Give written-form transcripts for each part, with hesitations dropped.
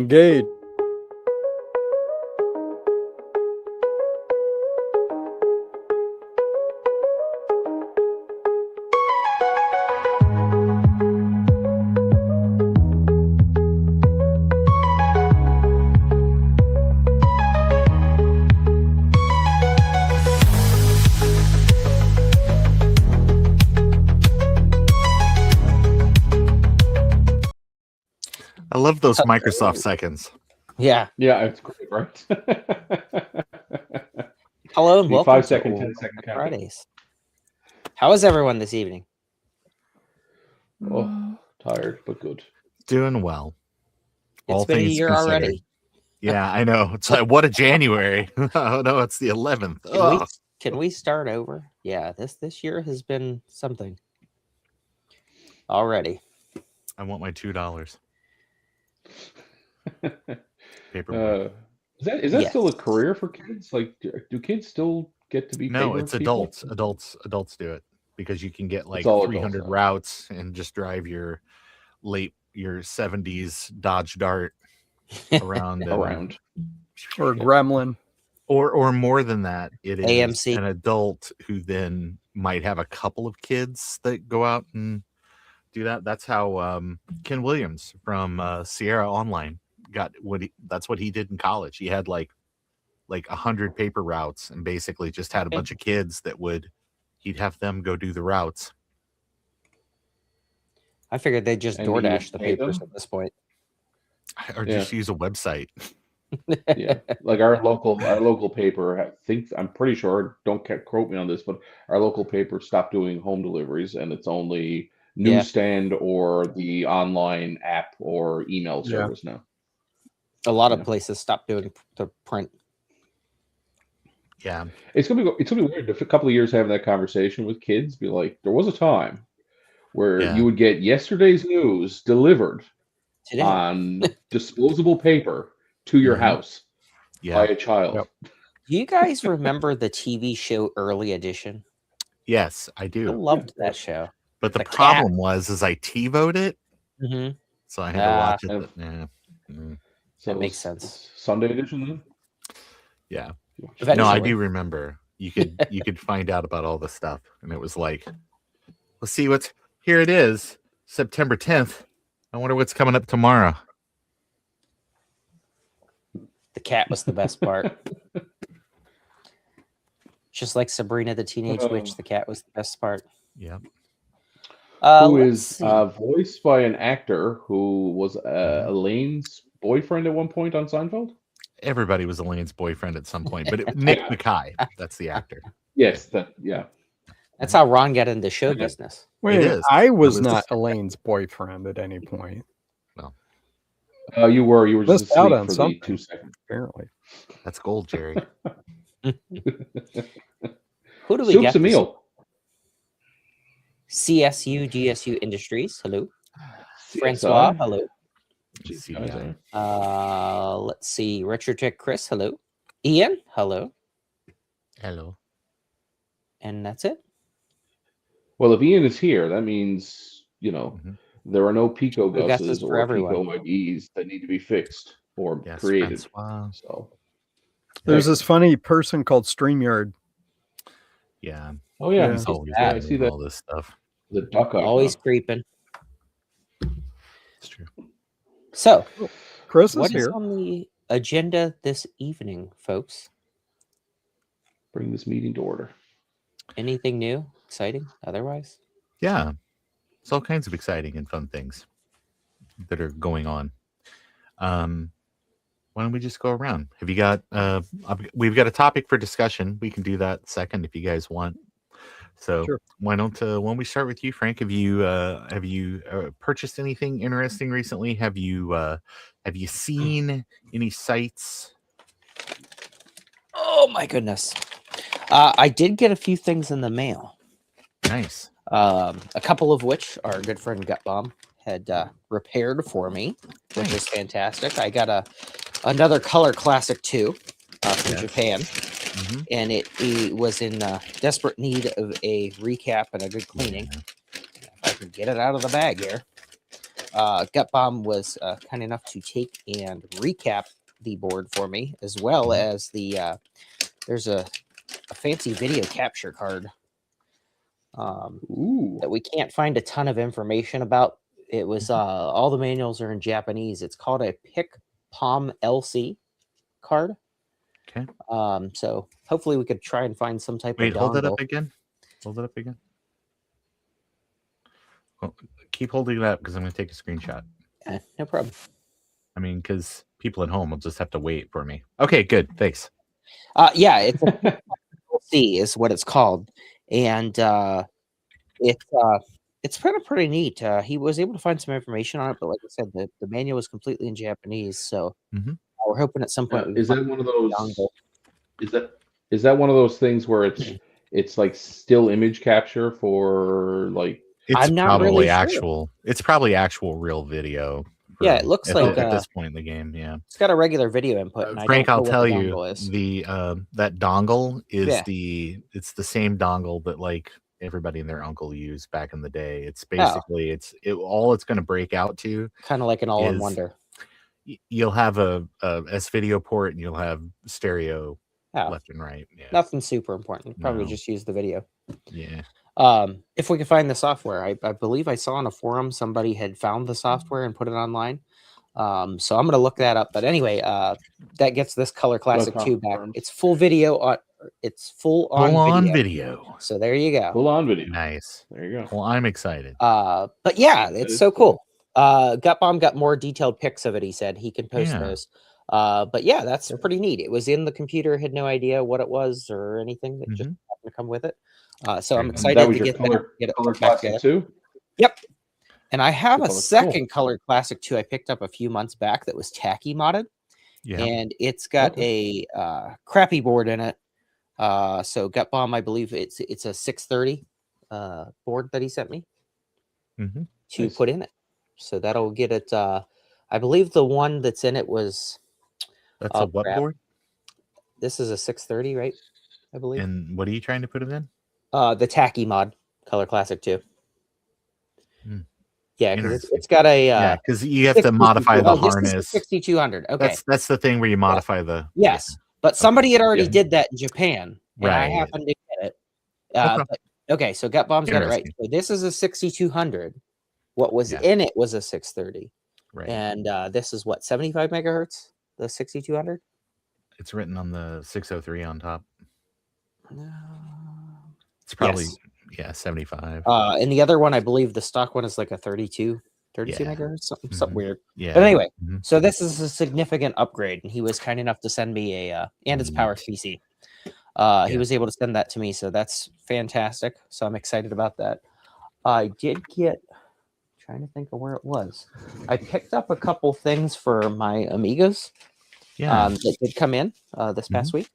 Engage. I love those Microsoft seconds. Yeah. Yeah, it's great, right? Hello and The welcome 5 to second, Old 10 second countdown. Fridays. How is everyone this evening? Oh, tired, but good. Doing well. It's been a things year considered. already. Yeah, I know. It's like, what a January. Oh, no, it's the 11th. Can we start over? Yeah, this year has been something already. I want my $2. Paperboy. Is that Yes. still a career for kids? Like, do kids still get to be No, paper it's people? adults do it because you can get like all 300 adults, routes and just drive your 70s Dodge Dart around Around. Or Gremlin. or more than that. It is AMC. an adult who then might have a couple of kids that go out and do that. That's how Ken Williams from Sierra Online got that's what he did in college. He had like 100 paper routes and basically just had a bunch of kids that he'd have them go do the routes. I figured they'd just And you DoorDash the pay papers them? at this point. Or just use a website. Yeah, like our local paper. I'm pretty sure. Don't quote me on this, but our local paper stopped doing home deliveries, and it's only newsstand or the online app or email service now. A lot of places stopped doing the print. Yeah, it's gonna be weird if a couple of years having that conversation with kids. Be like, there was a time where you would get yesterday's news delivered Today. on disposable paper to your house by a child. Yep. Do you guys remember the TV show Early Edition? Yes, I do. I loved that show. But the problem was I TiVoed it, so I had to watch it. So that makes sense. Sunday edition then? Yeah. Eventually. No, I do remember. You could find out about all the stuff, and it was like, let's see here it is, September 10th. I wonder what's coming up tomorrow. The cat was the best part. Just like Sabrina the Teenage Witch, the cat was the best part. Yeah. Who is voiced by an actor who was Elaine's boyfriend at one point on Seinfeld? Everybody was Elaine's boyfriend at some point, but Nick Mackay, that's the actor. Yes, that's how Ron got into show business. Wait, I was not Elaine's boyfriend at any point. No. You were just missed out asleep on for something, the 2 seconds. Apparently. That's gold, Jerry. Who do we Soup's get? a meal. CSU GSU Industries. Hello. Francois. Hello. Let's see. Richard Tech Chris. Hello. Ian. Hello. Hello. And that's it. Well, if Ian is here, that means there are no Pico Gus's or Pico IDs that need to be fixed or created. So there's this funny person called StreamYard. Yeah. Oh yeah. I see that. All this stuff. The duck always creeping. It's true. So, Chris what is here. on the agenda this evening, folks? Bring this meeting to order. Anything new, exciting, otherwise? Yeah. It's all kinds of exciting and fun things that are going on. Why don't we just go around? Have you got we've got a topic for discussion. We can do that second if you guys want. So sure. Why don't we start with you, Frank? Have you purchased anything interesting recently? Have you seen any sites? Oh my goodness. I did get a few things in the mail. Nice. A couple of which our good friend Gutbomb had repaired for me, which is fantastic. I got another Color Classic 2 from Japan, and it was in desperate need of a recap and a good cleaning. If I can get it out of the bag here. Gut Bomb was kind enough to take and recap the board for me, as well as the there's a fancy video capture card that we can't find a ton of information about. It was all the manuals are in Japanese. It's called a Pick Palm LC card. Okay. So hopefully we could try and find some type of dongle. Hold it up again. Hold it up again. Well, keep holding it up because I'm going to take a screenshot. No problem. I mean, because people at home will just have to wait for me. Okay, good. Thanks. Yeah, it's a LC is what it's called, and it's pretty neat. He was able to find some information on it, but like I said, the manual was completely in Japanese. So we're hoping at some point. Is that one of those? Is that one of those things where it's like still image capture for like? It's I'm not probably really actual. Sure. It's probably actual real video. Yeah, it looks like at this point in the game. Yeah, it's got a regular video input. And Frank, I'll tell you, the that dongle is it's the same dongle that like everybody and their uncle used back in the day. It's basically all it's going to break out to, kind of like an all-in-wonder. You'll have a S video port and you'll have stereo left and right. Yeah. Nothing super important. Probably just use the video. Yeah. If we can find the software, I believe I saw on a forum somebody had found the software and put it online. So I'm gonna look that up. But anyway, that gets this Color Classic 2 back. It's full video on. It's full on video. So there you go. Full on video. Nice. There you go. Well, I'm excited. But yeah, it's so cool. Gut Bomb got more detailed pics of it. He said he can post those. But yeah, that's pretty neat. It was in the computer. Had no idea what it was or anything. It just happened to come with it. So I'm excited to get it back together. Too? Yep. And I have a second Color Classic 2 I picked up a few months back that was tacky modded. Yeah. And it's got a crappy board in it. So Gut Bomb, I believe it's a 630 board that he sent me to put in it. So that'll get it. I believe the one that's in it was. That's a what board? This is a 630, right? I believe. And what are you trying to put it in? The tacky mod, Color Classic 2. Yeah, because it's got a because you have to modify the harness. 6200. Okay, that's the thing where you modify the. Yes, but somebody had already did that in Japan, and I happened to get it. Okay, so Gut Bomb's got it right. So this is a 6200. What was in it was a 630. Right. And this is what, 75 megahertz? The 6200? It's written on the 603 on top. It's probably 75. And the other one, I believe the stock one is like a 32 megahertz, something weird. Yeah. But anyway, so this is a significant upgrade, and he was kind enough to send me a and it's Power PC. He was able to send that to me, so that's fantastic. So I'm excited about that. I did get trying to think of where it was. I picked up a couple things for my Amigas that did come in this past week.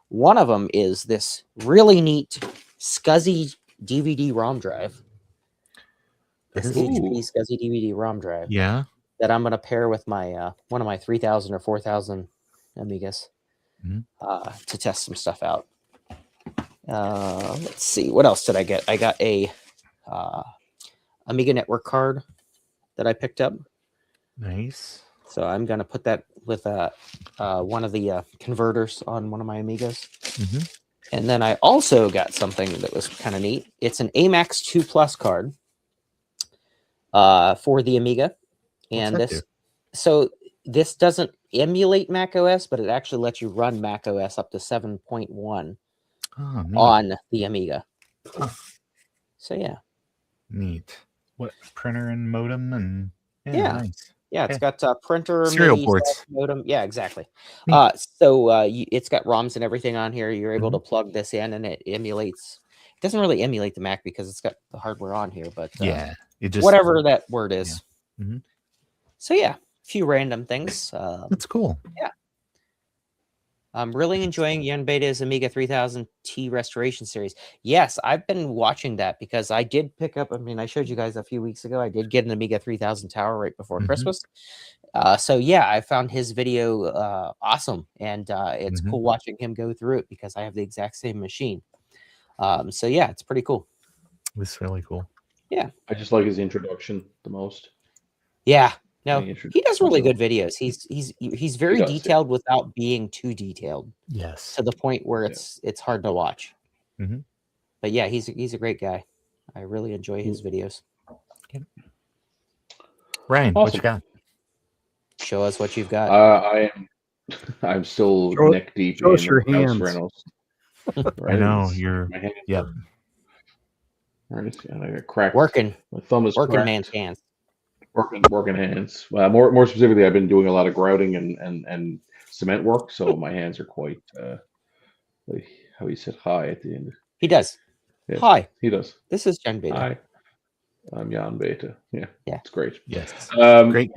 One of them is this really neat SCSI DVD ROM drive. This HP SCSI DVD ROM drive. Yeah. That I'm going to pair with my one of my 3000 or 4000 Amigas to test some stuff out. Let's see. What else did I get? I got a Amiga Network card that I picked up. Nice. So I'm going to put that with one of the converters on one of my Amigas. And then I also got something that was kind of neat. It's an AMAX 2 Plus card for the Amiga. And so this doesn't emulate Mac OS, but it actually lets you run Mac OS up to 7.1 on the Amiga. So yeah. Neat. What, printer and modem and nice. Yeah, it's got printer, serial ports, modem. Yeah, exactly. It's got ROMs and everything on here. You're able to plug this in, and it emulates. It doesn't really emulate the Mac because it's got the hardware on here, but it just whatever that word is. Yeah. So yeah, a few random things. That's cool. Yeah. I'm really enjoying Yan Beta's Amiga 3000T restoration series. Yes, I've been watching that because I did pick up. I mean, I showed you guys a few weeks ago. I did get an Amiga 3000 tower right before Christmas. So yeah, I found his video awesome, and it's cool watching him go through it because I have the exact same machine. So yeah, it's pretty cool. It's really cool. Yeah, I just like his introduction the most. Yeah. No, Any interest- he does really good videos. He's very does, yeah. detailed without being too detailed Yes. to the point where it's hard to watch. Mhm. But yeah, he's a great guy. I really enjoy his videos. Ryan, what you got? Show us what you've got. I'm still Show- neck deep show in us your the house hands. rentals. I know It's- you're. my hands Yep. are- and I got cracked. Working My thumb is working cracked. man's hands. Working hands. More specifically, I've been doing a lot of grouting and cement work, so my hands are quite. How he said hi at the end. He does. Yeah, Hi, he does. this is Jen Beta. Hi, I'm Jan Beta. Yeah, it's great. Yes. Um, Great.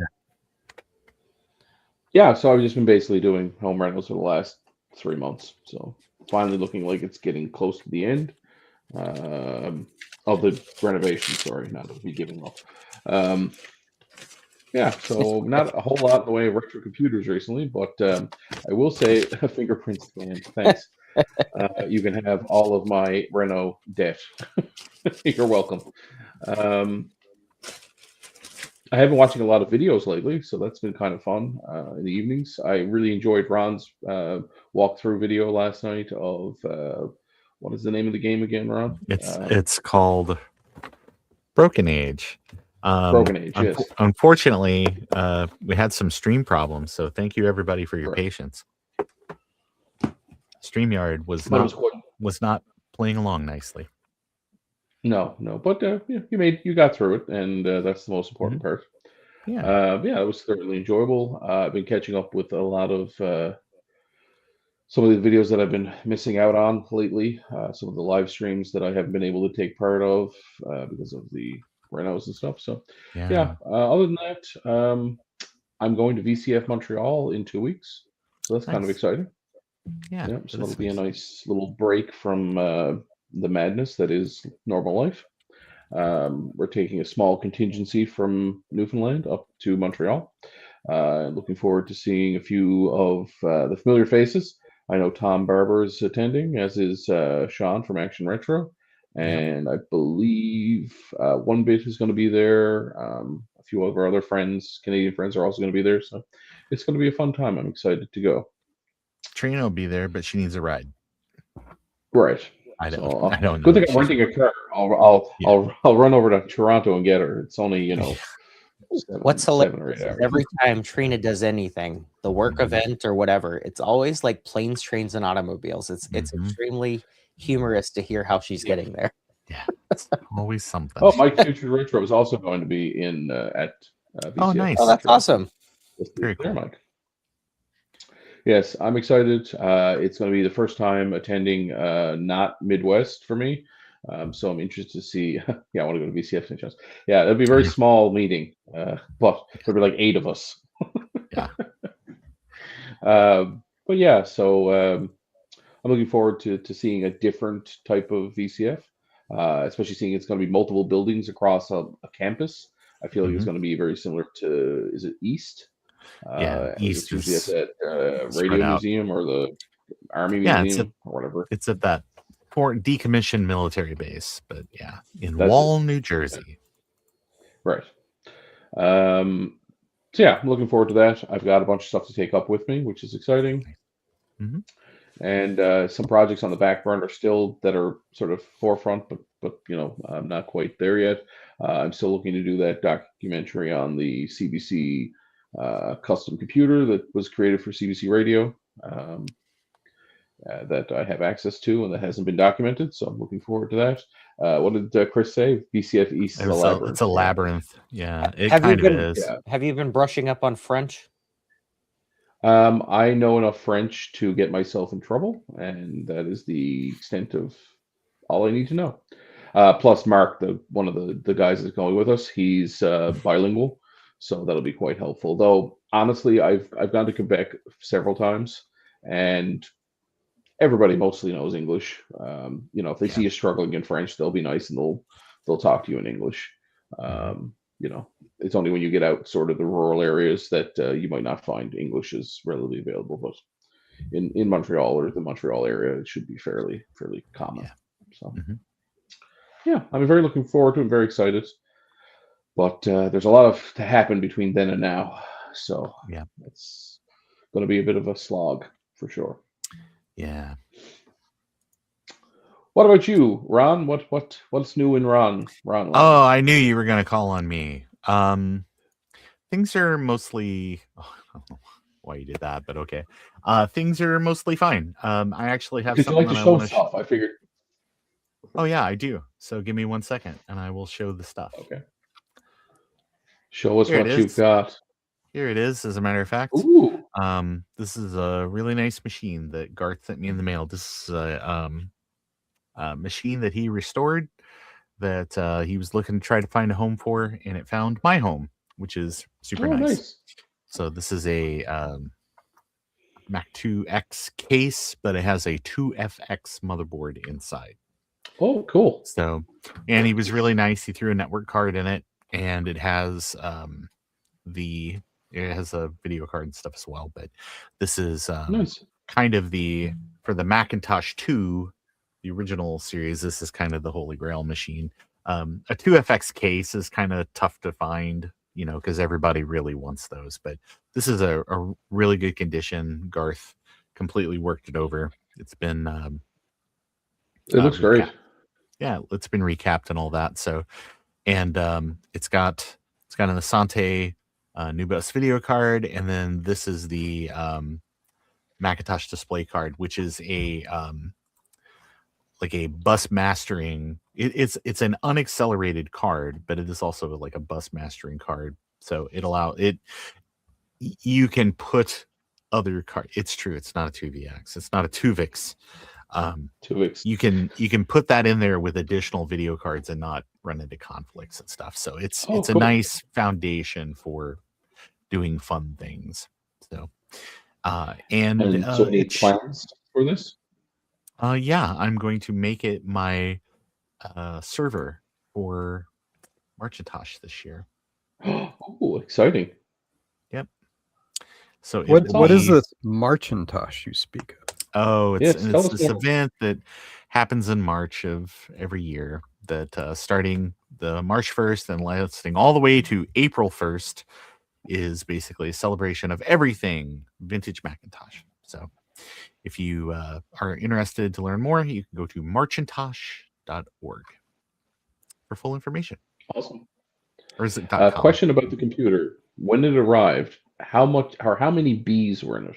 Yeah, so I've just been basically doing home rentals for the last 3 months. So finally looking like it's getting close to the end of the renovation. Sorry, not of me giving up. Yeah, so not a whole lot in the way of retro computers recently, but I will say a fingerprint scan. Thanks. You can have all of my Reno debt. You're welcome. I have been watching a lot of videos lately, so that's been kind of fun in the evenings. I really enjoyed Ron's walkthrough video last night of what is the name of the game again, Ron? It's called Broken Age. Broken Age, yes. Unfortunately, we had some stream problems, so thank you everybody for your patience. StreamYard was not playing along nicely. No, but you got through it, and that's the most important part. Yeah, it was thoroughly enjoyable. I've been catching up with a lot of some of the videos that I've been missing out on lately. Some of the live streams that I haven't been able to take part of because of the renos and stuff. So other than that, I'm going to VCF Montreal in 2 weeks, so that's kind of exciting. Yeah, so it'll be a nice little break from the madness that is normal life. We're taking a small contingency from Newfoundland up to Montreal. Looking forward to seeing a few of the familiar faces. I know Tom Barber is attending, as is Sean from Action Retro. And I believe One Bit is going to be there. A few of our other friends, Canadian friends, are also going to be there. So it's going to be a fun time. I'm excited to go. Trina will be there, but she needs a ride. Right. I don't know. Good thing I'm renting a car. I'll run over to Toronto and get her. It's only what's hilarious 7 or 8 hours. Every time Trina does anything, the work event or whatever, it's always like planes, trains, and automobiles. It's extremely humorous to hear how she's getting there. Yeah, it's always something. Oh, Mike Future Retro is also going to be in at VCF. Oh, nice. Oh, that's awesome. Very cool, Mike. Yes, I'm excited. It's going to be the first time attending not Midwest for me. So I'm interested to see. I want to go to VCF next chance. Yeah, it'll be a very small meeting, but there'll be like 8 of us. Yeah. But yeah, so I'm looking forward to seeing a different type of VCF, especially seeing it's going to be multiple buildings across a campus. I feel like it's going to be very similar to, is it East? East is at Radio Museum or the Army Museum or whatever. It's at that decommissioned military base, but in Wall, New Jersey. Right. So yeah, I'm looking forward to that. I've got a bunch of stuff to take up with me, which is exciting. And some projects on the back burner still that are sort of forefront, but I'm not quite there yet. I'm still looking to do that documentary on the CBC custom computer that was created for CBC Radio that I have access to and that hasn't been documented. So I'm looking forward to that. What did Chris say? VCF East is a labyrinth. It's a labyrinth. Yeah, it kind of is. Yeah. Have you been brushing up on French? I know enough French to get myself in trouble, and that is the extent of all I need to know. Plus, Mark, one of the guys that's going with us, he's bilingual, so that'll be quite helpful. Though, honestly, I've gone to Quebec several times, and everybody mostly knows English. If they see you struggling in French, they'll be nice and they'll talk to you in English. It's only when you get out sort of the rural areas that you might not find English is readily available. But in Montreal or the Montreal area, it should be fairly common. So, I'm very looking forward to it. I'm very excited. But there's a lot to happen between then and now, so Yeah. it's going to be a bit of a slog for sure. Yeah. What about you, Ron? What's new in Ron? Oh, I knew you were going to call on me. Things are mostly. Oh, I don't know why you did that, but okay. Things are mostly fine. I actually have something like that to I want to. Stuff. I figured. Oh yeah, I do. So give me 1 second, and I will show the stuff. Okay. Show us Here what it you've is. got. Here it is. As a matter of fact, Ooh. this is a really nice machine that Garth sent me in the mail. This is a machine that he restored that he was looking to try to find a home for, and it found my home, which is super nice. So this is a Mac 2X case, but it has a 2FX motherboard inside. Oh, cool. So, and he was really nice. He threw a network card in it, and it has it has a video card and stuff as well. But this is Nice. kind of for the Macintosh 2, the original series. This is kind of the holy grail machine. A 2FX case is kind of tough to find, because everybody really wants those. But this is a really good condition. Garth completely worked it over. It's been it looks great. Yeah, it's been recapped and all that. So, and it's got an Asante Nubus video card, and then this is the Macintosh display card, which is a like a bus mastering. It's an unaccelerated card, but it is also like a bus mastering card. So you can put other card. It's true. It's not a 2VX. It's not a 2VIX. 2VIX. You can put that in there with additional video cards and not run into conflicts and stuff. So it's cool. A nice foundation for doing fun things. So so any plans for this? Yeah, I'm going to make it my server for Marchintosh this year. Oh, exciting. Yep. So what is this Marchintosh you speak of? Oh, it's this event that happens in March of every year that starting the March 1st and lasting all the way to April 1st is basically a celebration of everything vintage Macintosh. So if you are interested to learn more, you can go to marchintosh.org for full information. Awesome. Or is it question about the computer. When it arrived, how many Bs were in it?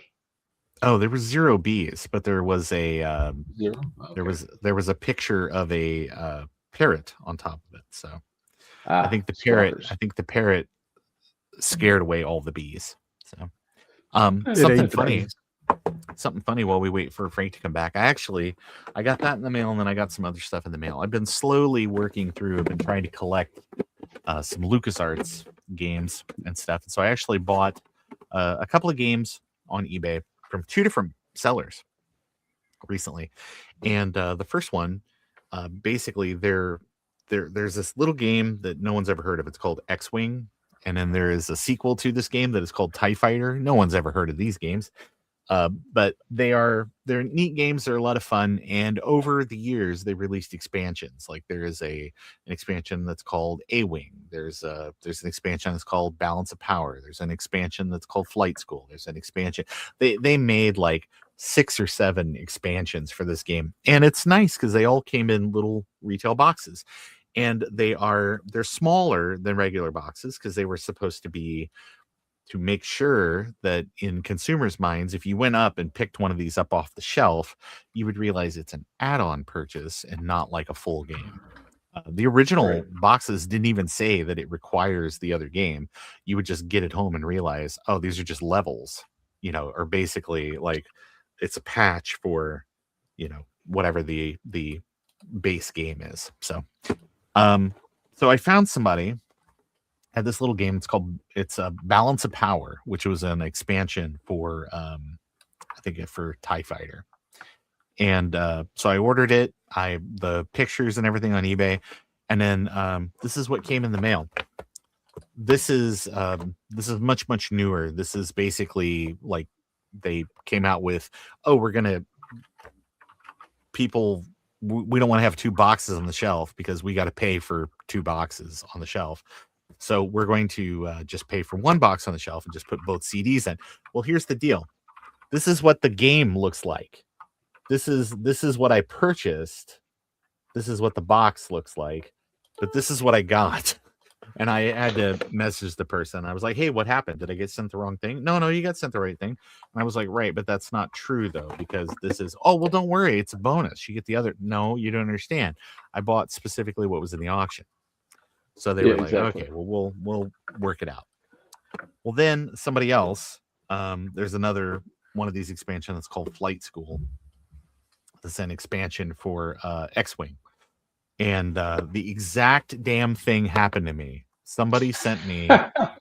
Oh, there was 0 Bs, but there was a 0. Okay. There was a picture of a parrot on top of it. So I think the parrot scared away all the bees. So something funny while we wait for Frank to come back. I got that in the mail, and then I got some other stuff in the mail. I've been slowly working through. I've been trying to collect some LucasArts games and stuff. And so I actually bought a couple of games on eBay from 2 different sellers recently. And the first one, basically there's this little game that no one's ever heard of. It's called X-Wing. And then there is a sequel to this game that is called TIE Fighter. No one's ever heard of these games. But they're neat games. They're a lot of fun. And over the years, they released expansions. Like there is an expansion that's called A-Wing. There's an expansion that's called Balance of Power. There's an expansion that's called Flight School. There's an expansion. They made like 6 or 7 expansions for this game. And it's nice because they all came in little retail boxes. And they're smaller than regular boxes because they were supposed to be to make sure that in consumers' minds, if you went up and picked one of these up off the shelf, you would realize it's an add-on purchase and not like a full game. The original boxes didn't even say that it requires the other game. You would just get it home and realize, oh, these are just levels, or basically like it's a patch for, whatever the base game is. So I found somebody had this little game. It's a Balance of Power, which was an expansion for I think for TIE Fighter. And so I ordered it. The pictures and everything on eBay, and then this is what came in the mail. This is much newer. This is basically like they came out with, we don't want to have 2 boxes on the shelf because we got to pay for 2 boxes on the shelf. So we're going to just pay for one box on the shelf and just put both CDs in. Well, here's the deal. This is what the game looks like. This is what I purchased. This is what the box looks like. But this is what I got. And I had to message the person. I was like, hey, what happened? Did I get sent the wrong thing? No, you got sent the right thing. And I was like, right, but that's not true, though, because this is, oh, well, don't worry. It's a bonus. You get the other. No, you don't understand. I bought specifically what was in the auction. So they were like, okay, well, we'll work it out. Well, then somebody else, there's another one of these expansions that's called Flight School. It's an expansion for X-Wing. And the exact damn thing happened to me. Somebody sent me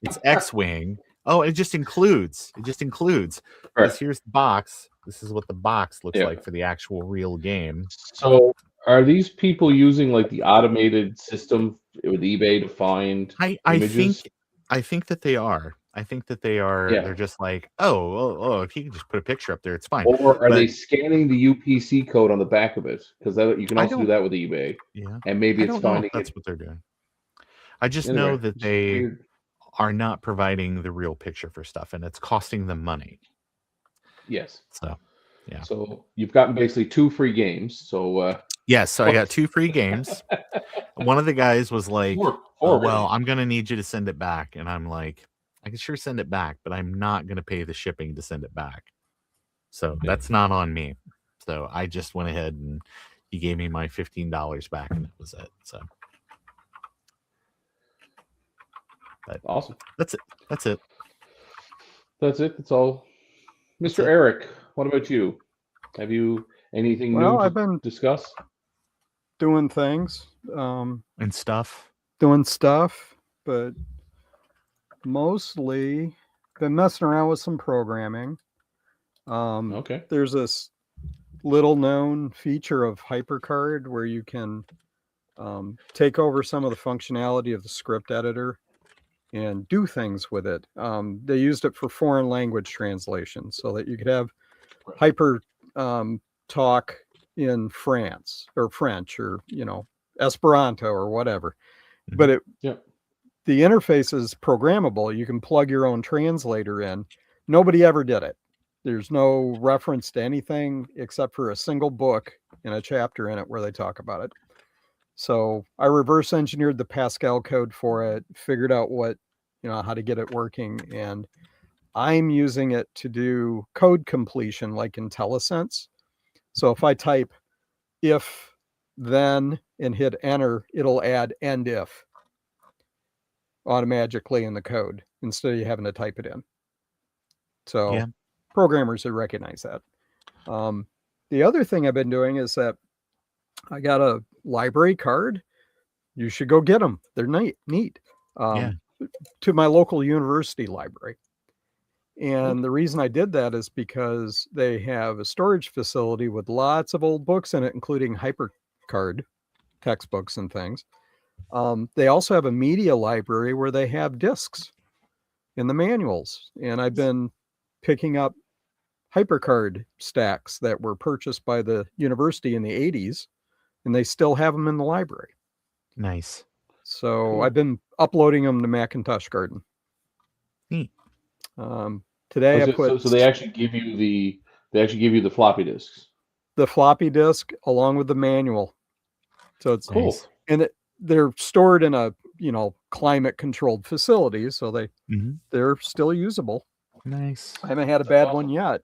it's X-Wing. Oh, it just includes. Right. Here's the box. This is what the box looks like for the actual real game. So are these people using like the automated system with eBay to find images? I think that they are. They're just like, oh, if you can just put a picture up there, it's fine. Or are they scanning the UPC code on the back of it? Because you can also do that with eBay. Yeah. And maybe it's finding that's what they're doing. I just know that they are not providing the real picture for stuff, and it's costing them money. Yes. So, yeah. So you've gotten basically 2 free games. So yes, so I got 2 free games. One of the guys was like, well, I'm going to need you to send it back. And I'm like, I can sure send it back, but I'm not going to pay the shipping to send it back. So that's not on me. So I just went ahead and he gave me my $15 back, and that was it. So awesome. That's it. That's all. Mr. Eric, what about you? Have you anything new I've been discuss? Doing things. And stuff. Doing stuff, but mostly been messing around with some programming. Okay. There's this little known feature of HyperCard where you can take over some of the functionality of the script editor and do things with it. They used it for foreign language translation so that you could have hyper talk in France or French or, Esperanto or whatever. Mm-hmm. But the interface is programmable. You can plug your own translator in. Nobody ever did it. There's no reference to anything except for a single book and a chapter in it where they talk about it. So I reverse engineered the Pascal code for it, figured out how to get it working. And I'm using it to do code completion like IntelliSense. So if I type if, then, and hit enter, it'll add end if automatically in the code instead of you having to type it in. So programmers would recognize that. The other thing I've been doing is that I got a library card. You should go get them. They're neat. To my local university library. And the reason I did that is because they have a storage facility with lots of old books in it, including HyperCard textbooks and things. They also have a media library where they have discs in the manuals. And I've been picking up HyperCard stacks that were purchased by the university in the 80s, and they still have them in the library. Nice. So I've been uploading them to Macintosh Garden. Neat. Today I put. So they actually give you the floppy disks. The floppy disk along with the manual. So it's cool. And they're stored in a climate controlled facility, so they're still usable. Nice. I haven't had a bad one yet.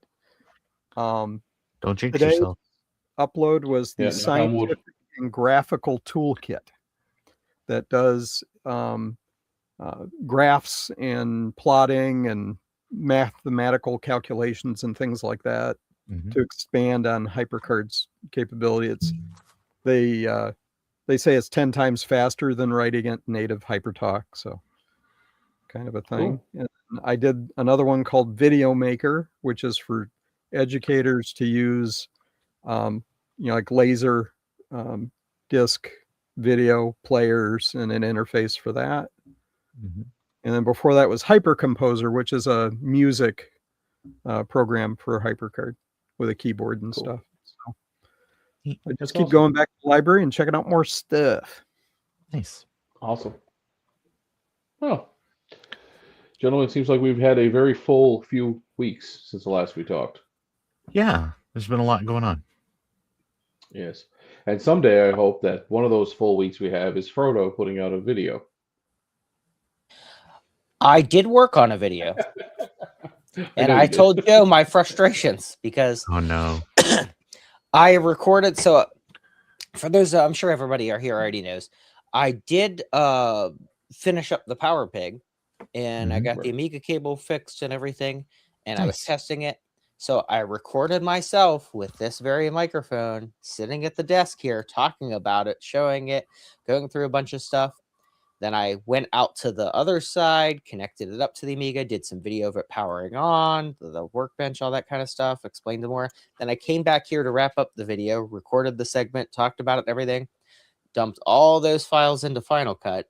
Don't jinx yourself. Upload was the scientific and graphical toolkit that does graphs and plotting and mathematical calculations and things like that to expand on HyperCard's capability. They say it's 10 times faster than writing it native HyperTalk, so kind of a thing. Cool. And I did another one called Video Maker, which is for educators to use, like laser disc video players and an interface for that. And then before that was Hypercomposer, which is a music program for HyperCard with a keyboard and stuff. So I just keep going back to the library and checking out more stuff. Nice. Awesome. Oh, gentlemen, it seems like we've had a very full few weeks since the last we talked. Yeah, there's been a lot going on. Yes. And someday I hope that one of those full weeks we have is Frodo putting out a video. I did work on a video, and know I you did. told Joe my frustrations because Oh no. I recorded. So for those, I'm sure everybody here already knows, I did finish up the Power Pig, and I Mhm. got the Amiga cable fixed and everything, and I was Nice. testing it. So I recorded myself with this very microphone, sitting at the desk here, talking about it, showing it, going through a bunch of stuff. Then I went out to the other side, connected it up to the Amiga, did some video of it powering on, the workbench, all that kind of stuff, explained more. Then I came back here to wrap up the video, recorded the segment, talked about it and everything, dumped all those files into Final Cut.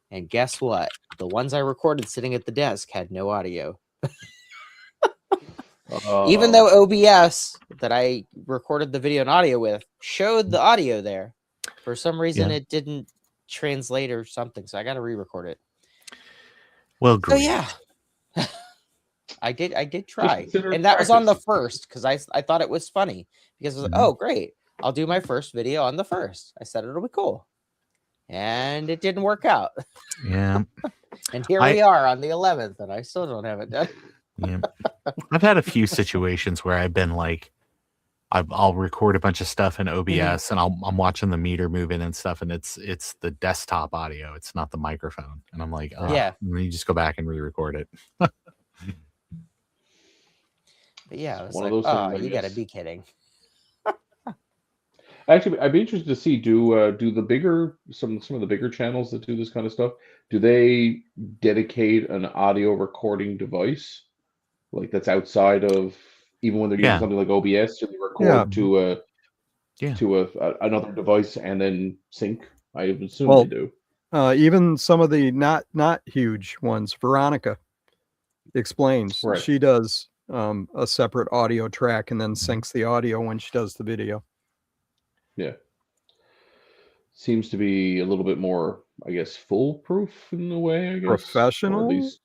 And guess what? The ones I recorded sitting at the desk had no audio. Even though OBS that I recorded the video and audio with showed the audio there, for some reason Yeah. it didn't translate or something. So I got to re-record it. Well, So great. yeah, I did try, consider it and that was on the practice. first because I thought it was funny because it was Mhm. oh great, I'll do my first video on the first. I said it'll be cool, and it didn't work out. Yeah. And here we are on the 11th, and I still don't have it done. Yeah. I've had a few situations where I've been like, I'll record a bunch of stuff in OBS and I'm watching the meter moving and stuff, and it's the desktop audio, it's not the microphone, and I'm like, oh, Yeah. and then you just go back and re-record it. But yeah, I was One of like, those oh, things, I you got to guess. be kidding. Actually, I'd be interested to see do the bigger some of the bigger channels that do this kind of stuff. Do they dedicate an audio recording device like that's outside of even when they're using Yeah. something like OBS? Do they Yeah. record to Yeah. another device and then sync? I would assume Well, they do. Even some of the not huge ones, Veronica explains. Right. She does a separate audio track and then syncs the audio when she does the video. Yeah. Seems to be a little bit more, I guess, foolproof in a way, I guess. Or Professional? at least,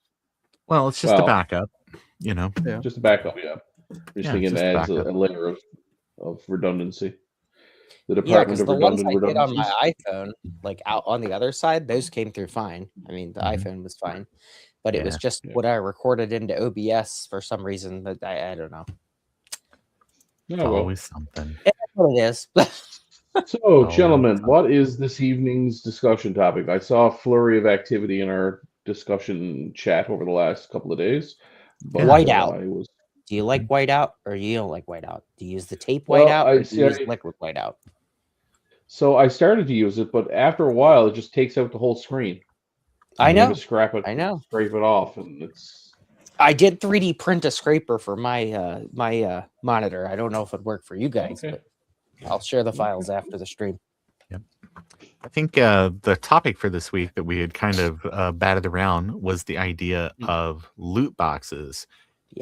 Well, it's just a backup, you know. Yeah. just a backup, yeah. Just Yeah, thinking just it a adds a backup. layer of redundancy. The Yeah, Department because of the ones Redundant I did on Redundancies. my iPhone, like out on the other side, those came through fine. I mean, the Mhm. iPhone was fine, but it was Yeah. just what I recorded into OBS for some reason that I don't know. It's Oh, well. always something. It is what it is. So, Oh, gentlemen, that's what is this evening's discussion topic? I saw a flurry of activity in our discussion chat over the last couple of days. But, Whiteout. I was Do you like whiteout or you don't like whiteout? Do you use the tape Well, whiteout I or do see, you use I- liquid whiteout? so I started to use it, but after a while, it just takes out the whole screen. I You have know. to scrape it. I know. Scrape it off, and it's. I did 3D print a scraper for my my monitor. I don't know if it'd work for you guys, Okay. but I'll share the files after the stream. I think the topic for this week that we had kind of batted around was the idea of loot boxes.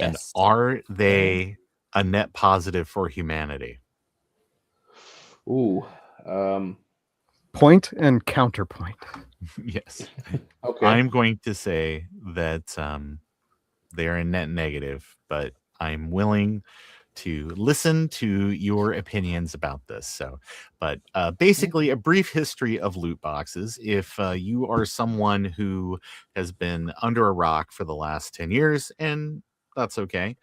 And Yes. are they a net positive for humanity? Ooh. Point and counterpoint. Yes. Okay. I'm going to say that they're a net negative, but I'm willing to listen to your opinions about this. So, but basically, a brief history of loot boxes. If you are someone who has been under a rock for the last 10 years, and that's okay.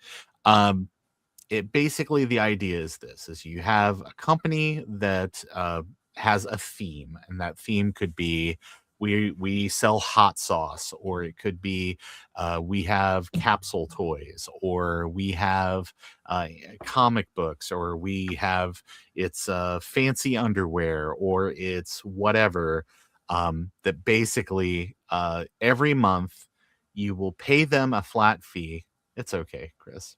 It basically, the idea is this: is you have a company that has a theme, and that theme could be we sell hot sauce, or it could be we have capsule toys, or we have comic books, or we have it's fancy underwear, or it's whatever. That basically every month you will pay them a flat fee. It's okay, Chris.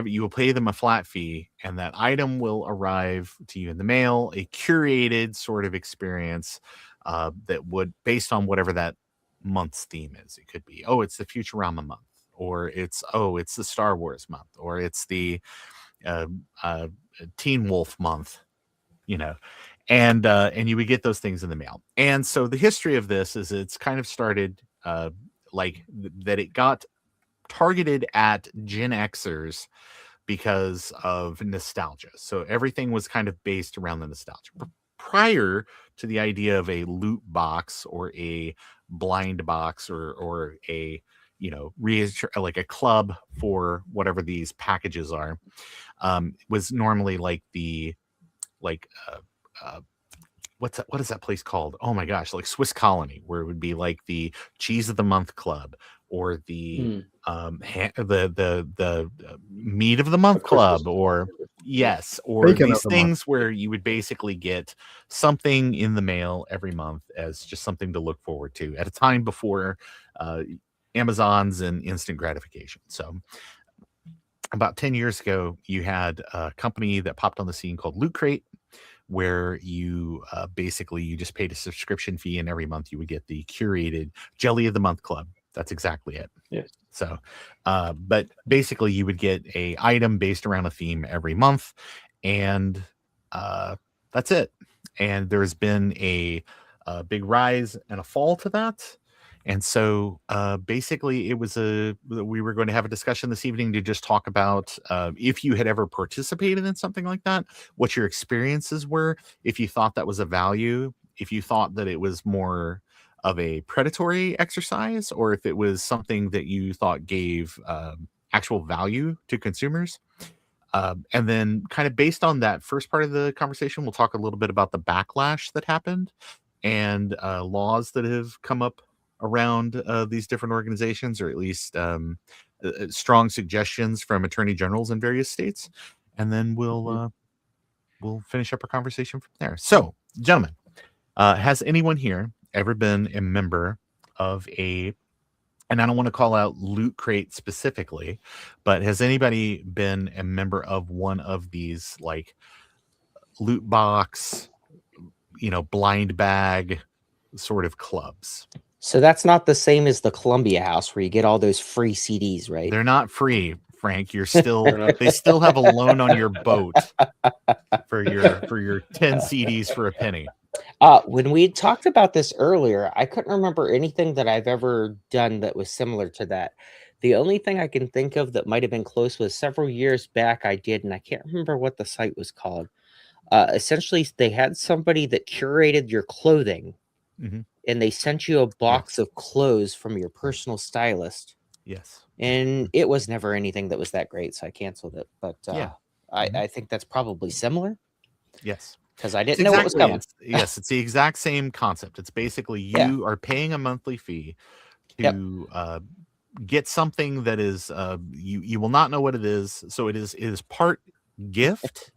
You will pay them a flat fee, and that item will arrive to you in the mail, a curated sort of experience that would, based on whatever that month's theme is. It could be, oh, it's the Futurama month, or it's the Star Wars month, or it's the Teen Wolf month, you know, and you would get those things in the mail. And so the history of this is it's kind of started that it got targeted at Gen Xers because of nostalgia. So everything was kind of based around the nostalgia. Prior to the idea of a loot box or a blind box or a like a club for whatever these packages are, was normally like the what is that place called? Oh my gosh, like Swiss Colony, where it would be like the cheese of the month club or the the meat of the month club, or yes, or Bacon of these the month. things where you would basically get something in the mail every month as just something to look forward to at a time before Amazon's and instant gratification. So about 10 years ago, you had a company that popped on the scene called Loot Crate, where you basically you just paid a subscription fee, and every month you would get the curated Jelly of the Month Club. That's exactly it. Yes. So, but basically you would get a item based around a theme every month, and that's it. And there's been a big rise and a fall to that. And so basically we were going to have a discussion this evening to just talk about if you had ever participated in something like that, what your experiences were, if you thought that was a value, if you thought that it was more of a predatory exercise, or if it was something that you thought gave actual value to consumers. And then kind of based on that first part of the conversation, we'll talk a little bit about the backlash that happened and laws that have come up around these different organizations, or at least strong suggestions from attorney generals in various states. And then we'll finish up our conversation from there. So, gentlemen, has anyone here ever been a member of and I don't want to call out Loot Crate specifically, but has anybody been a member of one of these like loot box, blind bag sort of clubs? So that's not the same as the Columbia House where you get all those free CDs, right? They're not free, Frank. You're still they still have a loan on your boat for your 10 CDs for a penny. When we talked about this earlier, I couldn't remember anything that I've ever done that was similar to that. The only thing I can think of that might have been close was several years back I did, and I can't remember what the site was called. Essentially, they had somebody that curated your clothing, and they sent you a box of clothes from your personal stylist. Yes. And it was never anything that was that great, so I canceled it. But I think that's probably similar. Yes. Because I didn't know what was coming. It's the exact same concept. It's basically you are paying a monthly fee to get something that is you will not know what it is. So it is part gift.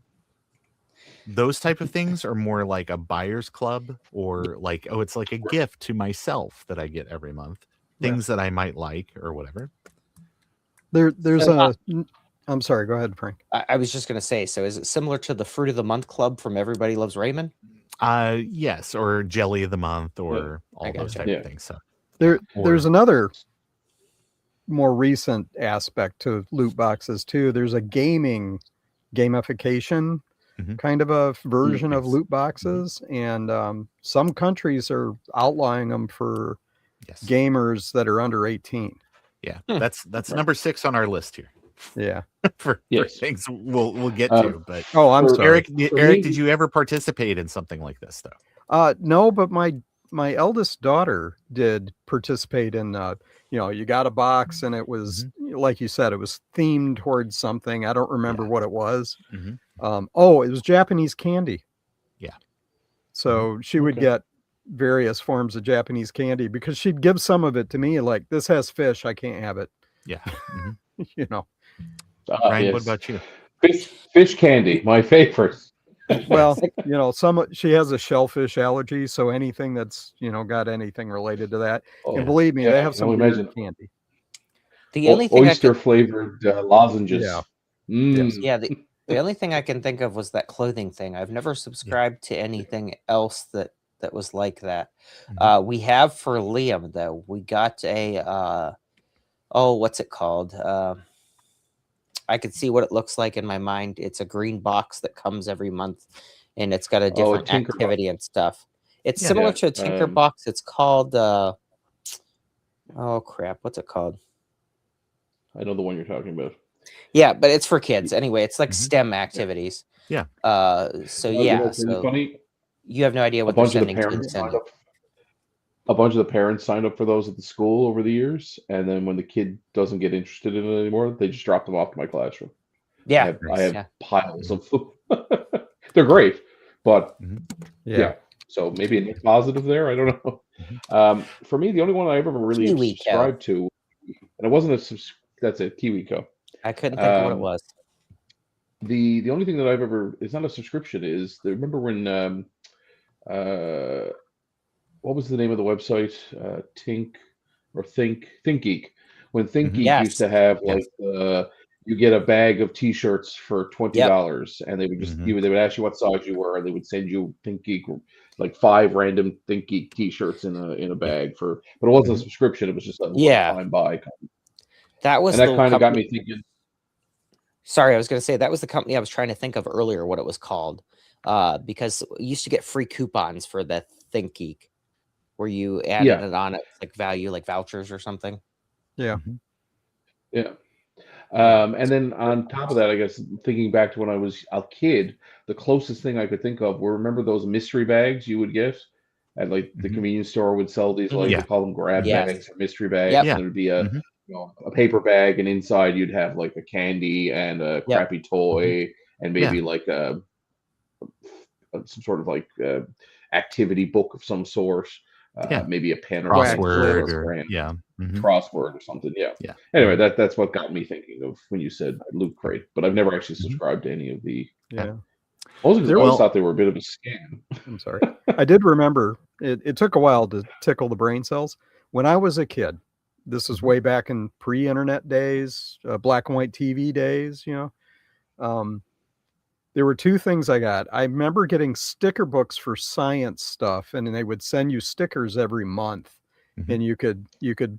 Those type of things are more like a buyer's club, or like, oh, it's like a gift to myself that I get every month. Things that I might like or whatever. There's I'm sorry, go ahead, Frank. I was just going to say, so is it similar to the Fruit of the Month Club from Everybody Loves Raymond? Yes, or Jelly of the Month, or all those type of things. So there's another more recent aspect to loot boxes too. There's a gamification kind of a version of loot boxes, and some countries are outlawing them for gamers that are under 18. Yeah, that's number 6 on our list here. Yeah, for things we'll get to. But I'm sorry, Eric, did you ever participate in something like this though? No, but my eldest daughter did participate in. You got a box, and it was like you said, it was themed towards something. I don't remember what it was. It was Japanese candy. Yeah. So she would get various forms of Japanese candy, because she'd give some of it to me, like, this has fish, I can't have it. Yeah. Ryan, what about you? Fish candy, my favorite. Well, she has a shellfish allergy, so anything that's got anything related to that, and believe me, they have some weird candy. The only thing oyster flavored lozenges. The only thing I can think of was that clothing thing. I've never subscribed to anything else that was like that. We have for Liam though. We got a what's it called? I could see what it looks like in my mind. It's a green box that comes every month, and it's got a different activity and stuff. It's similar to a Tinker box. It's called Oh crap! What's it called? I know the one you're talking about. Yeah, but it's for kids anyway. It's like Mhm. STEM activities. Yeah. So You yeah. know, it's really So funny. you have no idea A what they're bunch of the sending parents kids signed into. up. A bunch of the parents signed up for those at the school over the years, and then when the kid doesn't get interested in it anymore, they just drop them off to my classroom. Yeah. I have Yeah. piles of them. They're great, but Yeah. yeah. So maybe a net positive there. I don't know. For me, the only one I ever really KiwiCo. subscribed to, and it wasn't a that's it, KiwiCo. I couldn't think of what it was. The only thing that I've ever, it's not a subscription, is remember when uh what was the name of the website? Tink or ThinkGeek. When ThinkGeek used Yes. to have Yes. like you get a bag of T-shirts for Yep. $20, and they would just Mhm. they would ask you what size you were, and they would send you ThinkGeek like 5 random ThinkGeek T-shirts in a bag for, but it wasn't a Mhm. subscription. It was just a Yeah. one-time buy, That was and that the kind of got company. me thinking. Sorry, I was going to say that was the company I was trying to think of earlier what it was called. Because you used to get free coupons for the ThinkGeek, where you added Yeah, it on it like value, like vouchers or something. Yeah. Mhm. yeah. Yeah. And then on top of that, I guess thinking back to when I was a kid, the closest thing I could think of were, remember those mystery bags you would get at like the Mhm. convenience store would sell these, Mhm. like Yeah. they call them grab Yes. bags or mystery bags, Yep. and Yeah. there would be a Mhm. a paper bag, and inside you'd have like a candy and a Yep. crappy toy and Yeah. maybe like some sort of like activity book of some sort, Yeah. maybe a pen or pencil or Crossword a or brand yeah. Mhm. crossword or something. Yeah. Yeah. Anyway, Mhm. that's what got me thinking of when you said Loot Crate, but I've never actually Mhm. subscribed to any of the. Yeah. Mostly because I There always was, thought they were a bit of a scam. I'm sorry. I did remember it took a while to tickle the brain cells. When I was a kid, this is Mhm. way back in pre-internet days, black and white TV days, there were two things I got. I remember getting sticker books for science stuff, and they would send you stickers every month. Mhm. And you could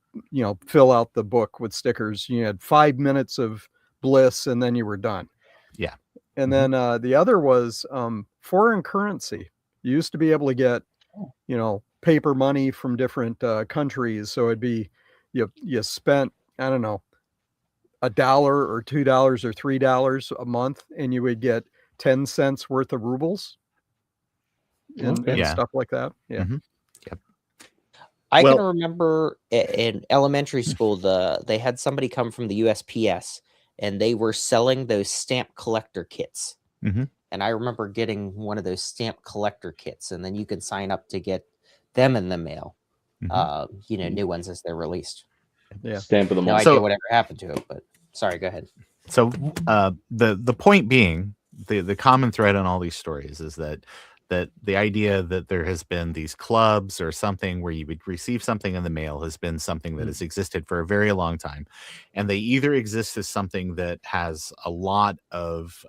fill out the book with stickers. You had 5 minutes of bliss, and then you were done. Yeah. And Mhm. then the other was foreign currency. You used to be able to get, paper money from different countries. So it'd be you spent, I don't know, $1 or $2 or $3 a month, and you would get 10 cents worth of rubles and Okay. Yeah. stuff like that. Yeah. Mhm. Yep. I can Well, remember in elementary school they had somebody come from the USPS and they were selling those stamp collector kits. Mhm. And I remember getting one of those stamp collector kits, and then you can sign up to get them in the mail. Mhm. New ones as they're released. Yeah. Stamp of the No month. idea So whatever happened to it, but sorry, go ahead. So the point being, the common thread on all these stories is that the idea that there has been these clubs or something where you would receive something in the mail has been something that has existed for a very long time, and they either exist as something that has a lot of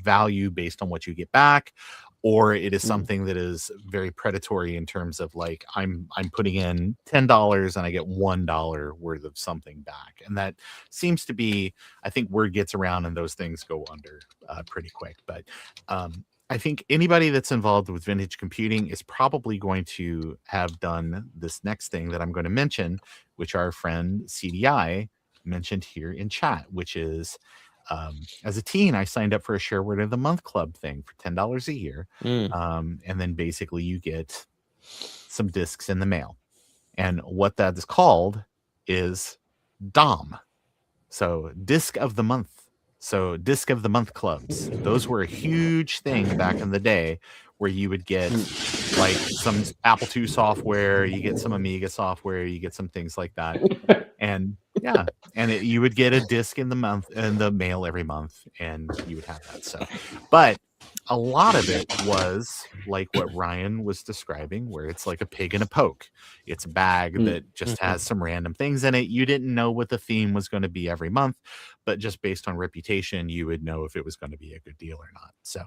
value based on what you get back, or it is something that is very predatory in terms of like I'm putting in $10 and I get $1 worth of something back, and that seems to be, I think, word gets around and those things go under pretty quick. But I think anybody that's involved with vintage computing is probably going to have done this next thing that I'm going to mention, which our friend CDI mentioned here in chat, which is as a teen, I signed up for a share word of the month club thing for $10 a year. And then basically you get some discs in the mail. And what that is called is DOM. So disc of the month. So disc of the month clubs. Those were a huge thing back in the day where you would get like some Apple II software, you get some Amiga software, you get some things like that. And yeah, and you would get a disc in the mail every month, and you would have that. So, but a lot of it was like what Ryan was describing, where it's like a pig in a poke. It's a bag that just has some random things in it. You didn't know what the theme was going to be every month, but just based on reputation, you would know if it was going to be a good deal or not. So,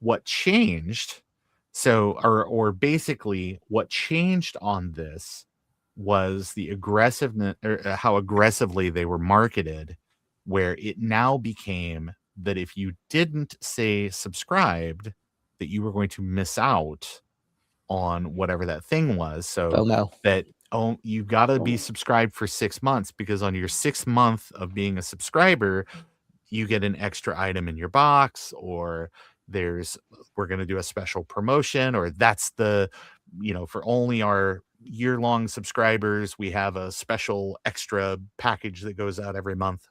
what changed? Or basically, what changed on this was the aggressiveness, or how aggressively they were marketed, where it now became that if you didn't say subscribed, that you were going to miss out on whatever that thing was. So FOMO. that Oh, you got to be subscribed for 6 months, because on your 6th month of being a subscriber, you get an extra item in your box, or we're going to do a special promotion, or that's for only our year-long subscribers, we have a special extra package that goes out every month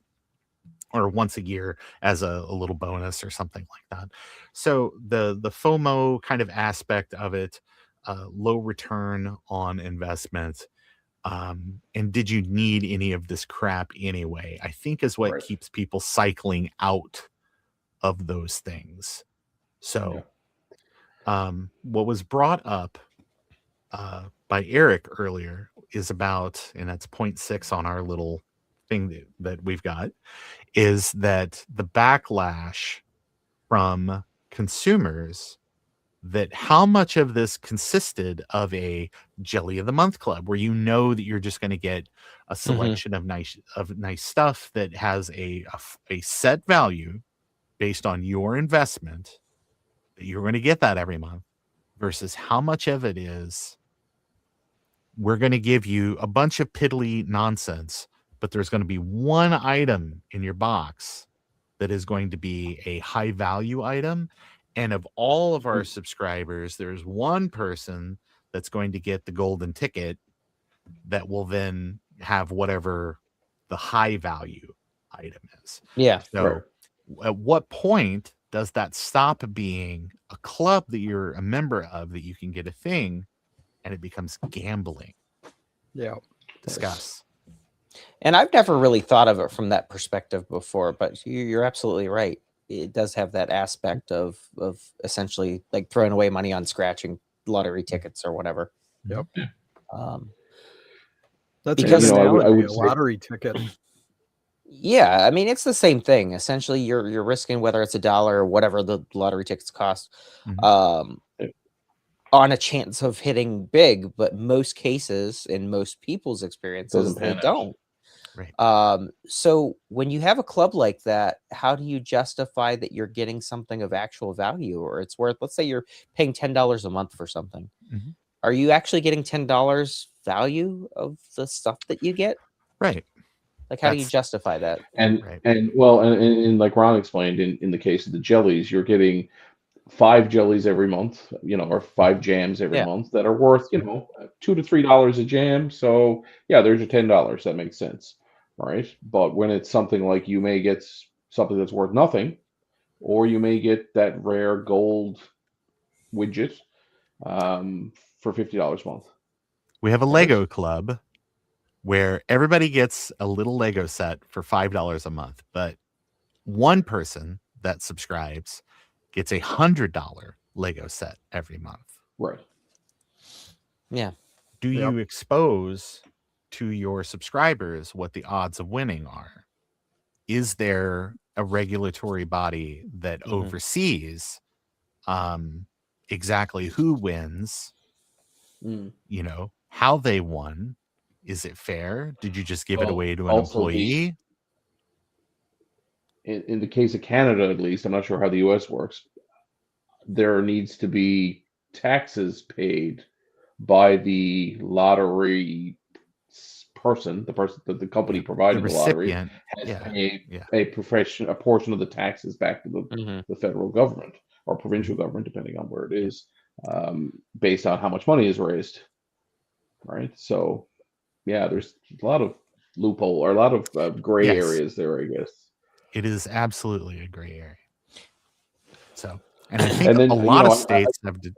or once a year as a little bonus or something like that. So the FOMO kind of aspect of it, low return on investment, and did you need any of this crap anyway, I think is what Right. keeps people cycling out of those things. So what was brought up by Eric earlier is about, and that's 0.6 on our little thing that we've got, is that the backlash from consumers, that how much of this consisted of a jelly of the month club, where that you're just going to get a selection of nice stuff that has a set value based on your investment, that you're going to get that every month, versus how much of it is, we're going to give you a bunch of piddly nonsense, but there's going to be one item in your box that is going to be a high value item. And of all of our subscribers, there's one person that's going to get the golden ticket that will then have whatever the high value item is. Yeah. So at what point does that stop being a club that you're a member of, that you can get a thing, and it becomes gambling? Yeah. Discuss. And I've never really thought of it from that perspective before, but you're absolutely right. It does have that aspect of essentially like throwing away money on scratching lottery tickets or whatever. Yep. That's because, a good analogy, I would a say, lottery ticket. Yeah, I mean, it's the same thing. Essentially, you're risking, whether it's $1 or whatever the lottery tickets cost, on a chance of hitting big. But most cases, in most people's experiences, they don't. Right. So when you have a club like that, how do you justify that you're getting something of actual value, or it's worth, let's say you're paying $10 a month for something. Are you actually getting $10 value of the stuff that you get? Right. Like, how do you justify that? And like Ron explained, in the case of the jellies, you're getting 5 jellies every month, or 5 jams every month that are worth, $2 to $3 a jam. So yeah, there's your $10. That makes sense, right? But when it's something like, you may get something that's worth nothing, or you may get that rare gold widget for $50 a month. We have a Lego club where everybody gets a little Lego set for $5 a month, but one person that subscribes gets a $100 Lego set every month. Right. Yeah. Do you expose to your subscribers what the odds of winning are? Is there a regulatory body that oversees exactly who wins, how they won? Is it fair? Did you just give it away to an employee? In the case of Canada, at least, I'm not sure how the US works, there needs to be taxes paid by the lottery person, the company providing the lottery, has to pay a portion of the taxes back to the federal government or provincial government, depending on where it is, based on how much money is raised. Right. So yeah, there's a lot of loophole, or a lot of gray areas there, I guess. It is absolutely a gray area. So, and I think a lot of states have to.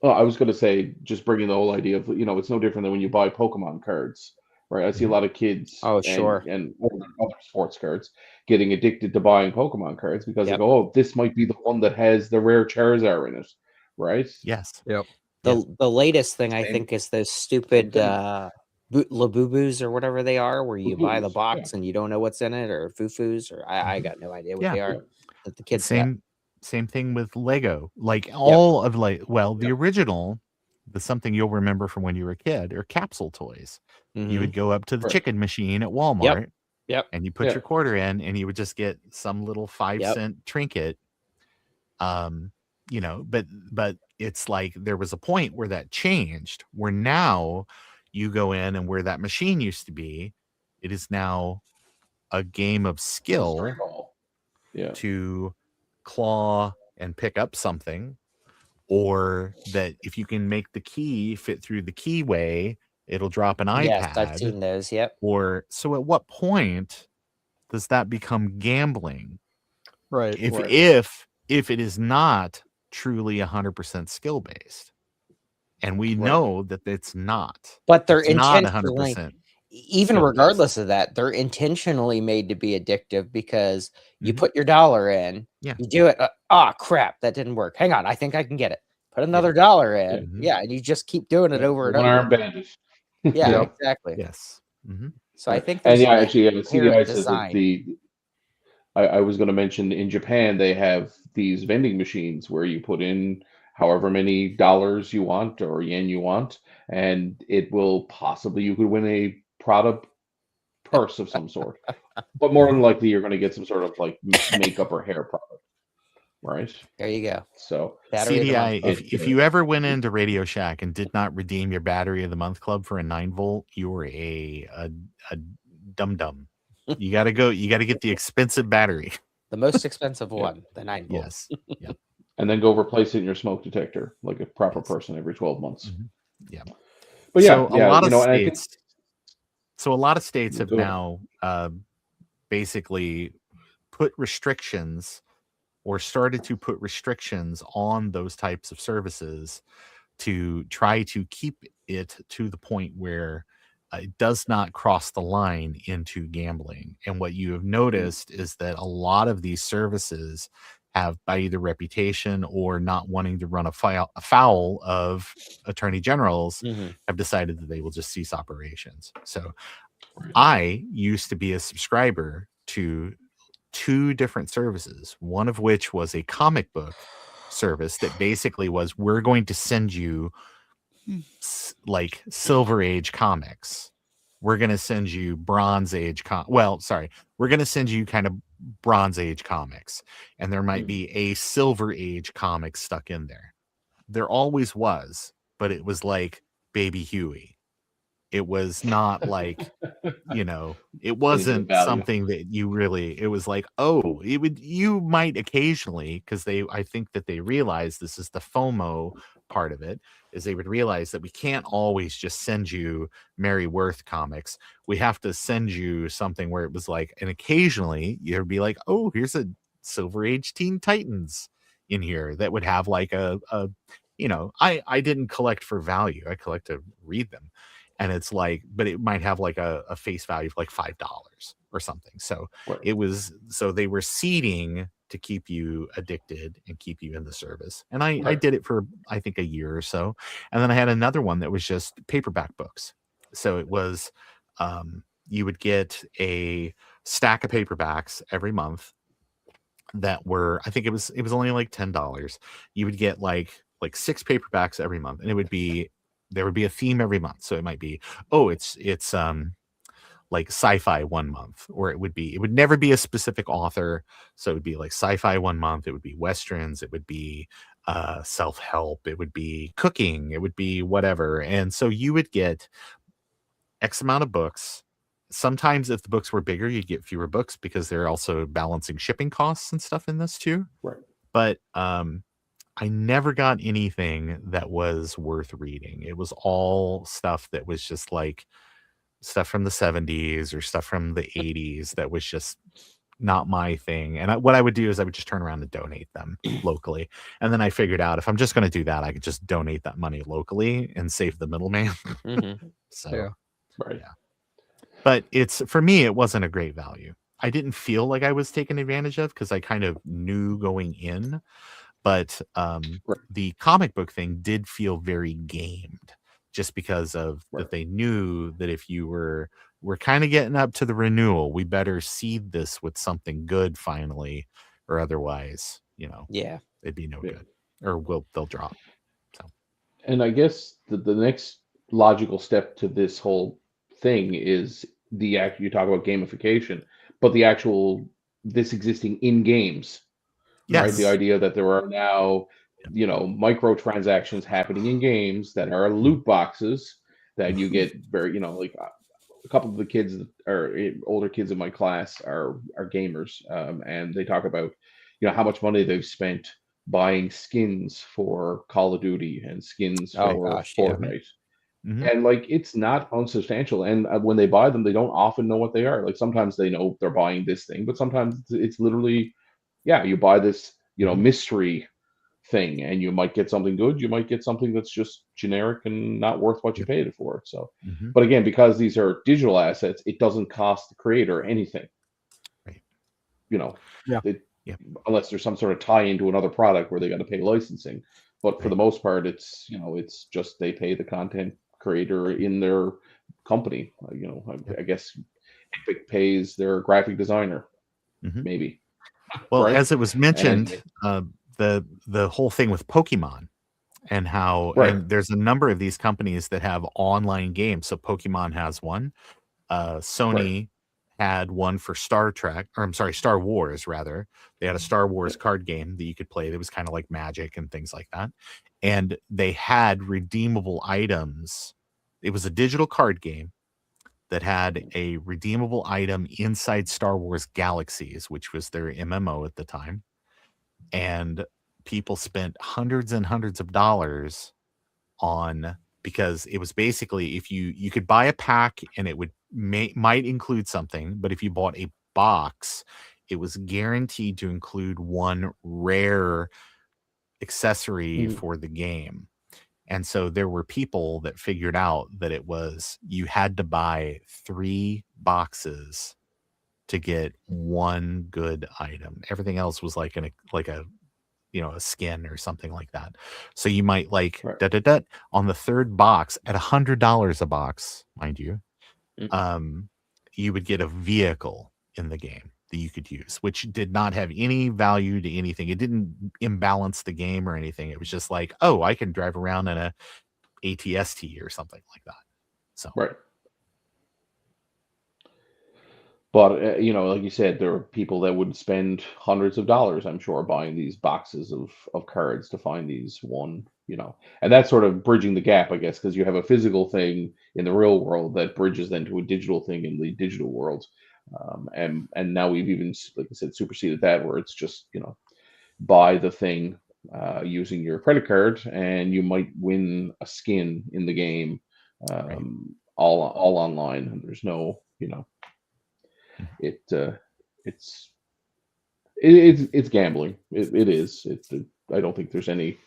Well, I was going to say, just bringing the whole idea of, it's no different than when you buy Pokemon cards, right? I see a lot of kids and other sports cards getting addicted to buying Pokemon cards because they go, oh, this might be the one that has the rare Charizard in it, right? Yes. Yep. The latest thing, I think, is those stupid Labubus or whatever they are, where you buy the box and you don't know what's in it, or Fufus, or I got no idea what they are. That the kids Same thing with Lego. Like all of the original, something you'll remember from when you were a kid, are capsule toys. You would go up to the chicken machine at Walmart, and you put your quarter in, and you would just get some little 5-cent trinket. but it's like there was a point where that changed, where now you go in and where that machine used to be, it is now a game of skill to claw and pick up something, or that if you can make the key fit through the keyway, it'll drop an Yes, I've iPad. seen those. Yep. Or so at what point does that become gambling? Right. If it is not truly 100% skill based, and we know that it's not, But they're it's not intentionally, 100%. even skill-based. regardless of that, they're intentionally made to be addictive because you Mhm. put your dollar in, Yeah. you do it. Crap, that didn't work. Hang on, I think I can get it. Put another dollar in, Mhm. and you just keep doing it over and over. One-arm bandage. Yeah, Yep. exactly. Yes. Mhm. So I think And there's yeah, an actually, inherent CDI says that design. I was going to mention in Japan they have these vending machines where you put in however many dollars you want or yen you want, and it will possibly you could win a Prada purse of some sort. But more than likely, you're going to get some sort of like makeup or hair product, right? There you go. So Battery of the month. CDI, if you ever went into Radio Shack and did not redeem your battery of the month club for a 9-volt, you were a dum dum. You got to go. You got to get the expensive battery. The most expensive one, the 9-volt. Yes. Yep. and then go replace it in your smoke detector like a proper person every 12 months. Mhm. Yeah. But So yeah, a lot of and I think states. So a lot of states have Go ahead. now basically put restrictions or started to put restrictions on those types of services to try to keep it to the point where it does not cross the line into gambling. And what you have noticed is that a lot of these services have, by either reputation or not wanting to run afoul of attorney generals, Mhm. have decided that they will just cease operations. So Right. I used to be a subscriber to 2 different services, one of which was a comic book service that basically was, we're going to send you like Silver Age comics. We're going to send you Bronze Age we're going to send you kind of Bronze Age comics, and there might be a Silver Age comic stuck in there. There always was, but it was like Baby Huey. It was not like, it wasn't value. something that you really, it was like, you might occasionally, because I think that they realize this is the FOMO part of it, is they would realize that we can't always just send you Mary Worth comics. We have to send you something where it was like, and occasionally you'd be like, oh, here's a Silver Age Teen Titans in here that would have like I didn't collect for value. I collect to read them. And it's like, but it might have like a face value of like $5 or something. So they were seeding to keep you addicted and keep you in the service. And I did it for, I think, a year or so. And then I had another one that was just paperback books. So it was, you would get a stack of paperbacks every month that were, I think it was only like $10. You would get like 6 paperbacks every month, and there would be a theme every month. So it might be, it's like sci-fi one month, or it would never be a specific author. So it would be like sci-fi one month, it would be westerns, it would be self-help, it would be cooking, it would be whatever. And so you would get X amount of books. Sometimes if the books were bigger, you'd get fewer books because they're also balancing shipping costs and stuff in this too. Right. But I never got anything that was worth reading. It was all stuff that was just like stuff from the 70s or stuff from the 80s that was just not my thing. And what I would do is I would just turn around and donate them locally. And then I figured out if I'm just going to do that, I could just donate that money locally and save the middleman. So, Yeah. Right. Yeah. But for me, it wasn't a great value. I didn't feel like I was taken advantage of because I kind of knew going in. But the comic book thing did feel very gamed, just because of that they knew that if we're kind of getting up to the renewal, we better seed this with something good finally, or otherwise, it'd be no good, or they'll drop. So, and I guess the next logical step to this whole thing is you talk about gamification, but the actual this existing in games. yes. Right, the idea that there are now microtransactions happening in games that are loot boxes that you get very, like a couple of the kids that are older kids in my class are gamers, and they talk about how much money they've spent buying skins for Call of Duty and skins Oh for gosh, yeah. Fortnite. Mhm. And like it's not unsubstantial. And when they buy them, they don't often know what they are. Like sometimes they know they're buying this thing, but sometimes it's literally, yeah, you buy this, Mhm. mystery thing, and you might get something good. You might get something that's just generic and not worth what you Yep. paid it for. So, Mhm. but again, because these are digital assets, it doesn't cost the creator anything. Right. Yeah. Yep. Unless there's some sort of tie into another product where they got to pay licensing. But for Right. the most part, it's it's just they pay the content creator in their company. I guess Epic pays their graphic designer, Mhm. maybe. Well, Right. as it was And mentioned, the whole thing with Pokemon and how, right. and there's a number of these companies that have online games. So Pokemon has one. Sony had one for Star Trek, or I'm sorry, Star Wars rather. They had a Star Wars card game that you could play that was kind of like Magic and things like that. And they had redeemable items. It was a digital card game that had a redeemable item inside Star Wars Galaxies, which was their MMO at the time. And people spent hundreds and hundreds of dollars on, because it was basically, if you could buy a pack and it might include something, but if you bought a box, it was guaranteed to include one rare accessory Mhm. for the game. And so there were people that figured out that it was, you had to buy 3 boxes to get one good item. Everything else was like a a skin or something like that. So you might like Right. on the 3rd box at $100 a box, mind you, Mhm. you would get a vehicle in the game that you could use, which did not have any value to anything. It didn't imbalance the game or anything. It was just like, oh, I can drive around in a ATST or something like that. So Right. But like you said, there are people that would spend hundreds of dollars, I'm sure, buying these boxes of cards to find these one, and that's sort of bridging the gap, I guess, because you have a physical thing in the real world that bridges then to a digital thing in the digital world, and now we've even, like I said, superseded that, where it's just buy the thing using your credit card, and you might win a skin in the game, right. all online, and there's no, Mhm. it's it's gambling. It is. I don't think there's any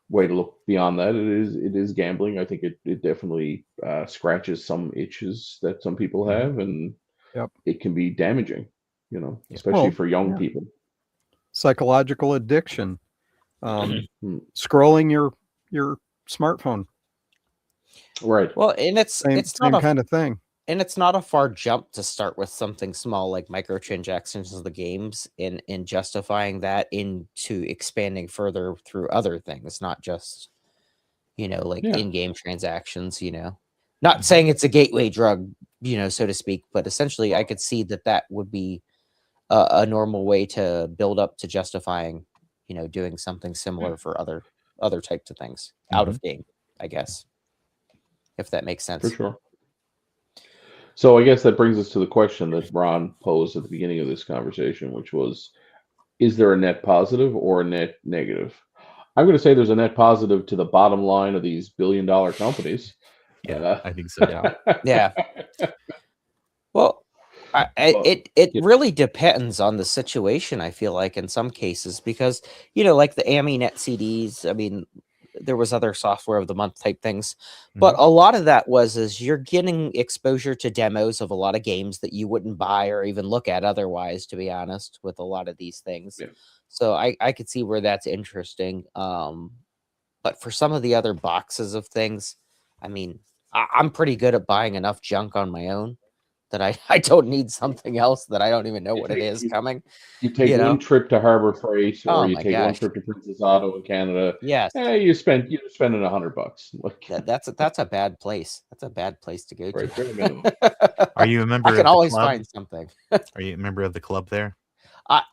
way to look beyond that. It is gambling. I think it definitely scratches some itches that some people Mhm. have, and Yep. it can be damaging. Yeah. Especially Well, for young yeah. people. Psychological addiction. Hmm. Scrolling your smartphone. Right. Well, and Same same kind of thing. it's not a far jump to start with something small like microtransactions of the games, in justifying that into expanding further through other things, not just like Yeah. in-game transactions. Not Mhm. saying it's a gateway drug, so to speak, but essentially I could see that would be a normal way to build up to justifying doing something similar for other types of things out Mhm. of game, I guess, if that makes For sense. sure. So I guess that brings us to the question that Ron posed at the beginning of this conversation, which was, is there a net positive or a net negative? I'm going to say there's a net positive to the bottom line of these billion-dollar companies. Yeah, I think so too. Yeah. Well, But, it really depends on the situation, I feel like, in some cases, because like the AmiNet CDs, I mean, there was other software of the month type things, but Mhm. a lot of that is you're getting exposure to demos of a lot of games that you wouldn't buy or even look at otherwise, to be honest, with a lot of these things. yeah, So I could see where that's interesting. But for some of the other boxes of things, I mean, I'm pretty good at buying enough junk on my own that I don't need something else that I don't even know you what it take is you, coming, you take you one know? trip to Harbor Freight, or Oh you my take one gosh. trip to Princess Auto in Canada. Yes. You're spending $100. Like, That's a bad place. That's a bad place to go right, to. bare minimum. Are you a I member can of the always club? find something. Are you a member of the club there?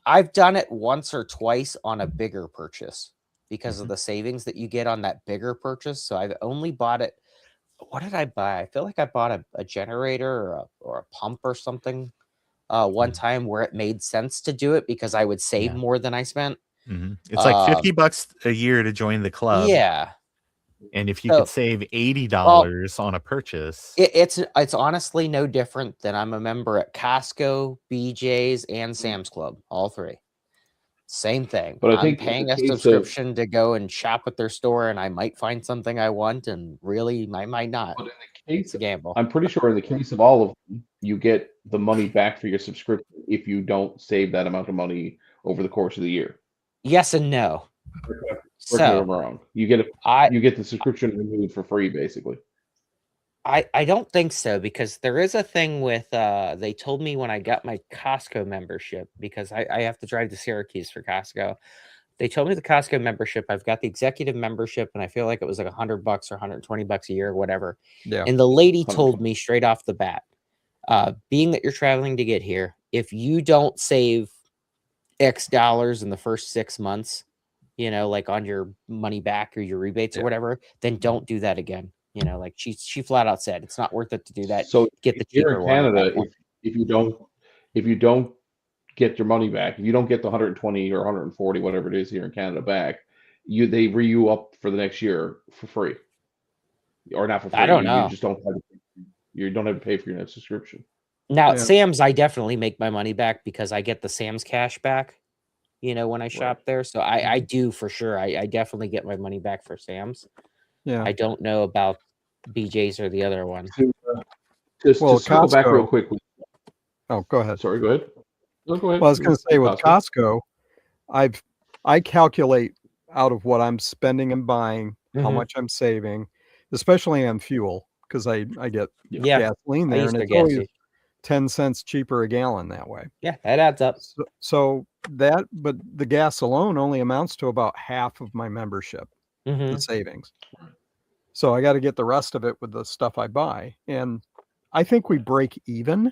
I've done it once or twice on a bigger purchase. because of the savings that you get on that bigger purchase. So I've only bought it. What did I buy? I feel like I bought a generator or a pump or something one time where it made sense to do it because I would save more than I spent. It's like $50 a year to join the club. Yeah. And if you could save $80 on a purchase, it's honestly no different than I'm a member at Costco, BJ's, and Sam's Club. All three. Same thing. But I I'm think paying a subscription to go and shop at their store, and I might find something I want, and really, I might not. But in the case, It's a gamble. I'm pretty sure in the case of all of them, you get the money back for your subscription if you don't save that amount of money over the course of the year. Yes and no. So I'm wrong. You get the subscription renewed for free, basically. I don't think so, because there is a thing with they told me when I got my Costco membership, because I have to drive to Syracuse for Costco. They told me the Costco membership, I've got the executive membership, and I feel like it was like $100 or $120 a year or whatever. Yeah. And the lady told me straight off the bat, being that you're traveling to get here, if you don't save X dollars in the first 6 months, you know, like on your money back or your rebates or whatever, then don't do that again. You know, like she flat out said, it's not worth it to do that. So get the here cheaper in Canada, one. if you don't get your money back, if you don't get the 120 or 140, whatever it is here in Canada back, they re-you up for the next year for free, or not for free. I don't know. You just don't have to pay for your next subscription. Now at Sam's, I definitely make my money back because I get the Sam's cash back, you know, when I shop there. So I do for sure. I definitely get my money back for Sam's. Yeah. I don't know about BJ's or the other one. To circle back real quick. Oh, go ahead. Sorry, go ahead. No, go ahead. Well, I was going to say with Costco, I calculate out of what I'm spending and buying, how much I'm saving, especially on fuel, because I get gasoline there, and it's always 10 cents cheaper a gallon that way. Yeah, that adds up. But the gas alone only amounts to about half of my membership, the savings. So I got to get the rest of it with the stuff I buy. And I think we break even.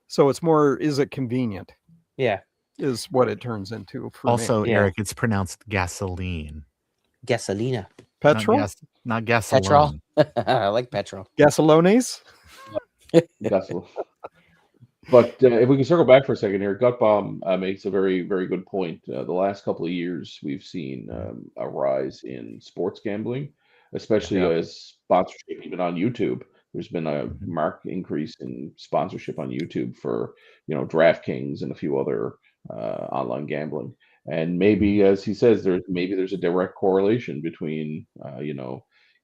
So it's more, is it convenient? Yeah. Is what it turns into for also, me. Eric, it's pronounced gasoline. Gasolina. Petrol? Not gasoline. Petrol. I like petrol. Gasolones? Gasoline. But if we can circle back for a second here, Gut Bomb makes a very, very good point. The last couple of years, we've seen a rise in sports gambling, especially as sponsorship, even on YouTube. There's been a marked increase in sponsorship on YouTube for, DraftKings and a few other online gambling. And maybe, as he says, there's a direct correlation between,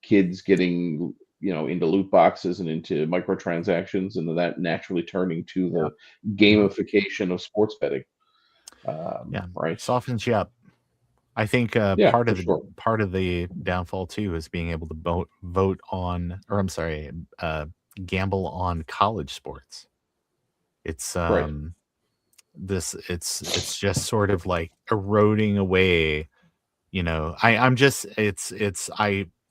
kids getting into loot boxes and into microtransactions, and that naturally turning to the gamification of sports betting. Right. Softens you up. I think part of the downfall too is being able to gamble on college sports. It's it's just sort of like eroding away.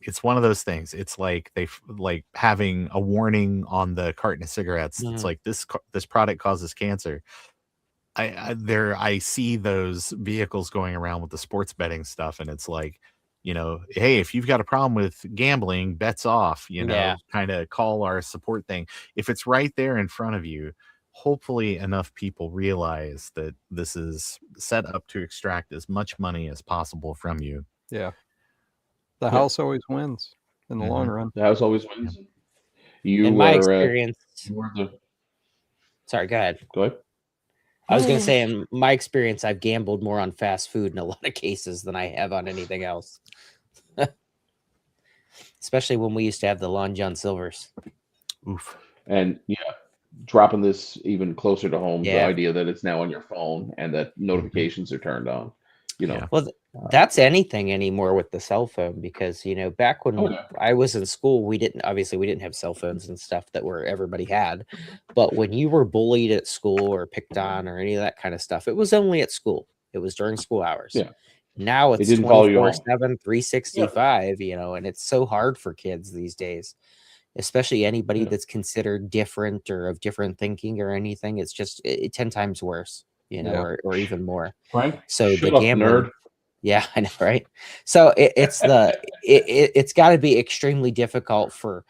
It's one of those things. It's like they like having a warning on the carton of cigarettes. It's like this product causes cancer. I see those vehicles going around with the sports betting stuff, and it's like, hey, if you've got a problem with gambling, bets off, kind of call our support thing. If it's right there in front of you, hopefully enough people realize that this is set up to extract as much money as possible from you. Yeah. The house always wins in the long run. The house always wins. In my experience. Sorry, go ahead. Go ahead. I was going to say, in my experience, I've gambled more on fast food in a lot of cases than I have on anything else. Especially when we used to have the Long John Silvers. Oof. And dropping this even closer to home, the idea that it's now on your phone and that notifications are turned on. Well, that's anything anymore with the cell phone, because back when I was in school, we didn't have cell phones and stuff that everybody had. But when you were bullied at school or picked on or any of that kind of stuff, it was only at school. It was during school hours. Yeah. Now it's 24/7, 365. And it's so hard for kids these days, especially anybody that's considered different or of different thinking or anything. It's just 10 times worse. Or even more. Frank, so shut the up, gambling, nerd. Yeah, I know, right? So it's got to be extremely difficult for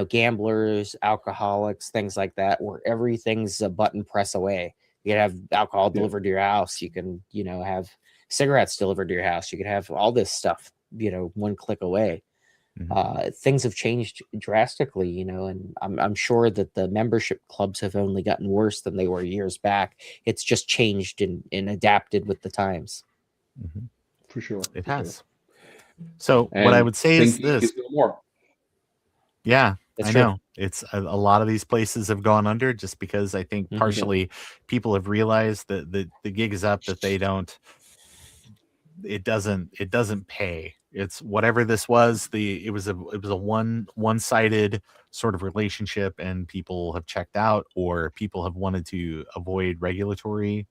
gamblers, alcoholics, things like that, where everything's a button press away. You can have alcohol delivered to your house. You can have cigarettes delivered to your house. You can have all this stuff one click away. Things have changed drastically, and I'm sure that the membership clubs have only gotten worse than they were years back. It's just changed and adapted with the times. For sure. It for has. sure. So what I And would say is Think this. is no more. Yeah, That's I true. know. It's a lot of these places have gone under just because I think partially people have realized that the gig is up, that they don't. It doesn't pay. It's whatever this was. It was a one-sided sort of relationship, and people have checked out, or people have wanted to avoid regulatory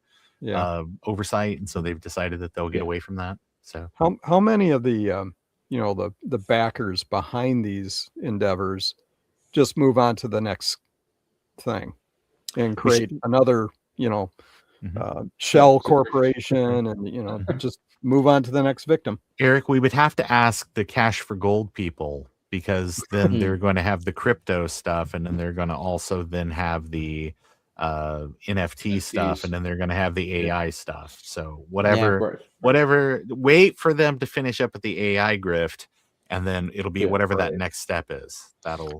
oversight, and so they've decided that they'll get away from that. So How many of the the backers behind these endeavors just move on to the next thing and create another shell corporation and just move on to the next victim? Eric, we would have to ask the Cash for Gold people, because then they're going to have the crypto stuff, and then they're going to also then have the NFT stuff, and then they're going to have the AI stuff. So whatever, wait for them to finish up with the AI grift, and then it'll be whatever that next step is.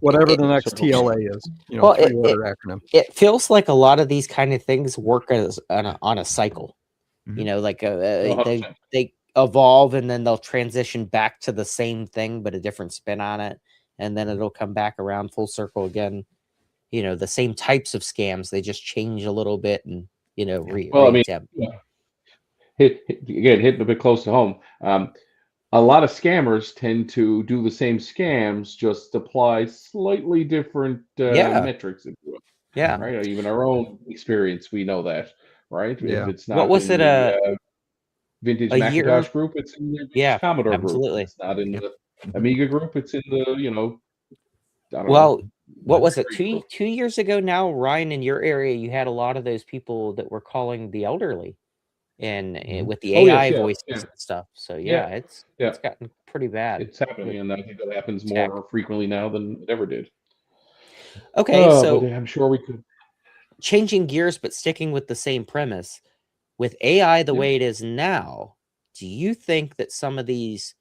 Whatever the next TLA is, well, three-letter acronym. It feels like a lot of these kind of things work as on a cycle. Like they evolve and then they'll transition back to the same thing but a different spin on it, and then it'll come back around full circle again. The same types of scams, they just change a little bit and re-attempt. Hitting a bit close to home. A lot of scammers tend to do the same scams, just apply slightly different metrics into it. Yeah. Right. Even our own experience, we know that. Right. Yeah. If it's not What was in it? the Vintage A Macintosh year? group, it's in the Vintage Commodore absolutely. group. It's not in the Amiga group. It's in the I don't Well, know. what was it? 2 years ago now, Ryan, in your area, you had a lot of those people that were calling the elderly and with the AI voices and stuff. So it's gotten pretty bad. It's happening, and I think that happens tech. more frequently now than it ever did. Okay, so but I'm sure we could. Changing gears, but sticking with the same premise, with AI the way it is now, do you think that some of these,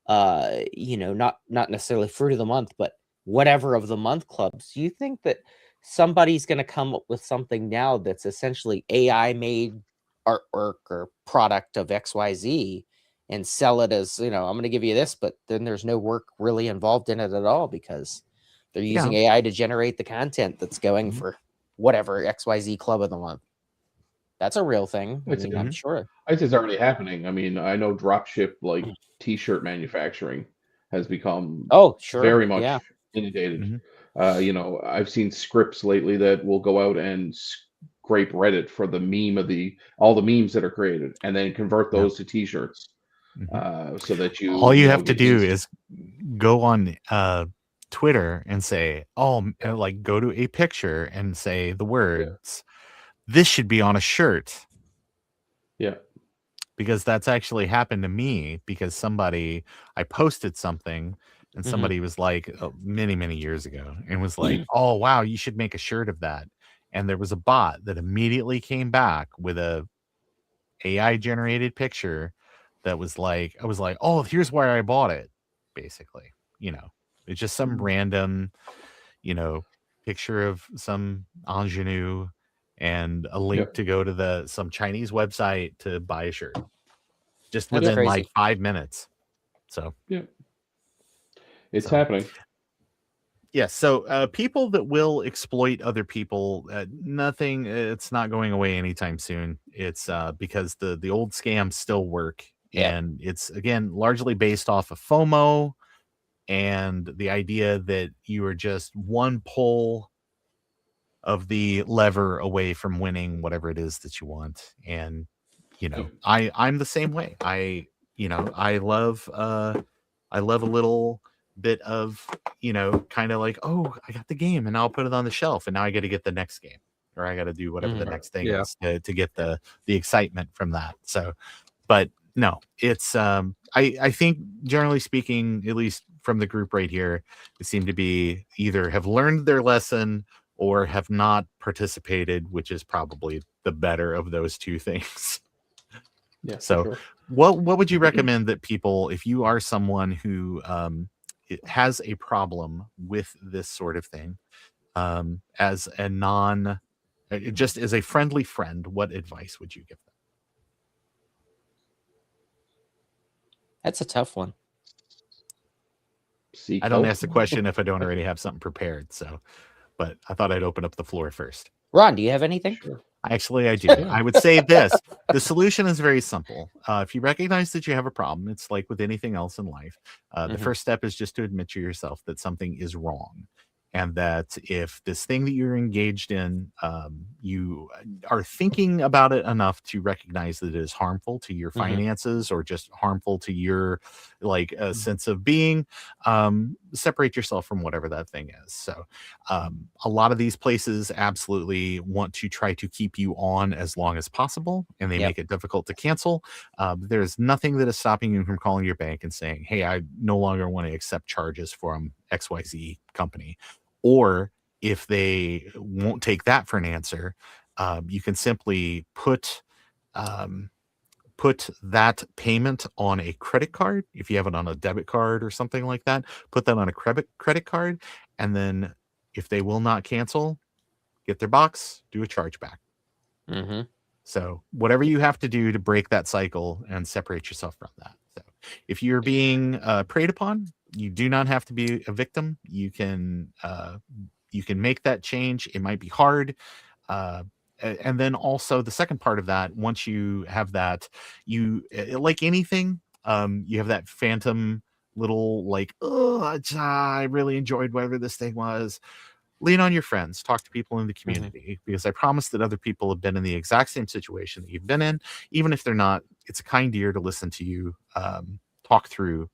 not necessarily fruit of the month, but whatever of the month clubs, do you think that somebody's going to come up with something now that's essentially AI made artwork or product of XYZ and sell it as, I'm going to give you this, but then there's no work really involved in it at all because they're using AI to generate the content that's going for whatever XYZ club of the month? That's a real thing. I'm sure. It's already happening. I mean, I know dropship like T-shirt manufacturing has become very much inundated. I've seen scripts lately that will go out and scrape Reddit for the meme of all the memes that are created, and then convert those to T-shirts. So that all you have to do is go on Twitter and say, like go to a picture and say the words, this should be on a shirt. Yeah. Because that's actually happened to me, because I posted something and somebody was like, many, many years ago, and was like, oh, wow, you should make a shirt of that. And there was a bot that immediately came back with a AI generated picture that was like, I was like, oh, here's where I bought it. Basically, it's just some random, picture of some ingenue and a link to go to some Chinese website to buy a shirt, just within like 5 minutes. So it's happening. Yes. So people that will exploit other people, it's not going away anytime soon. It's because the old scams still work, and it's again largely based off of FOMO and the idea that you are just one pull of the lever away from winning whatever it is that you want. And I'm the same way. I love a little bit of kind of like, oh, I got the game and I'll put it on the shelf, and now I got to get the next game, or I got to do whatever the next thing is to get the excitement from that. So but No, it's I think generally speaking, at least from the group right here, they seem to be either have learned their lesson or have not participated, which is probably the better of those two things. Yeah, for So sure. what would you recommend that people, if you are someone who has a problem with this sort of thing, as a just as a friendly friend, what advice would you give them? That's a tough one. Seek I don't help. ask the question if I don't already have something prepared. So, but I thought I'd open up the floor first. Ron, do you have anything? Sure. Actually, I do. I would say this. The solution is very simple. If you recognize that you have a problem, it's like with anything else in life. The Mhm. first step is just to admit to yourself that something is wrong. And that if this thing that you're engaged in, you are thinking about it enough to recognize that it is harmful to your Mhm. finances or just harmful to your like Mhm. sense of being, separate yourself from whatever that thing is. So a lot of these places absolutely want to try to keep you on as long as possible, and they Yep. make it difficult to cancel. There's nothing that is stopping you from calling your bank and saying, hey, I no longer want to accept charges from XYZ company. Or if they won't take that for an answer, you can simply um, put that payment on a credit card. If you have it on a debit card or something like that, put that on a credit card. And then if they will not cancel, get their box, do a chargeback. Mm-hmm. So whatever you have to do to break that cycle and separate yourself from that. So if you're being preyed upon, you do not have to be a victim. You can make that change. It might be hard. And then also the second part of that, once you have that, you like anything, you have that phantom little like, oh, I really enjoyed whatever this thing was. Lean on your friends, talk to people in the community, because I promise that other people have been in the exact same situation that you've been in, even if they're not. It's a kind ear to listen to you talk through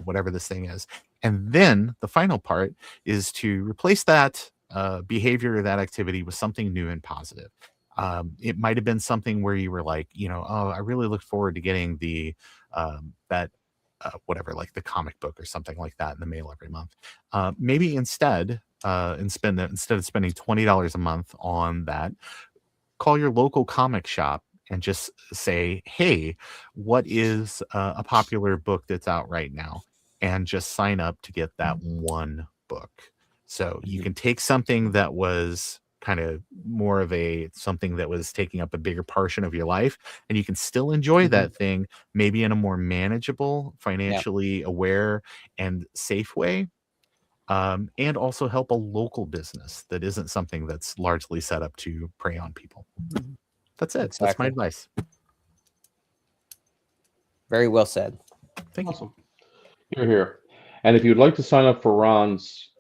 whatever this thing is. And then the final part is to replace that behavior or that activity with something new and positive. It might have been something where you were like, oh, I really look forward to getting the that whatever, like the comic book or something like that in the mail every month. Maybe instead instead of spending $20 a month on that, call your local comic shop and just say, hey, what is a popular book that's out right now? And just sign up to get that one book. So you can take something that was kind of more of something that was taking up a bigger portion of your life, and you can still enjoy that thing, maybe in a more manageable, financially aware and safe way. And also help a local business that isn't something that's largely set up to prey on people. That's it. That's my Exactly. advice. Very well said. Thank you. Awesome. Here. And if you'd like to sign up for Ron's,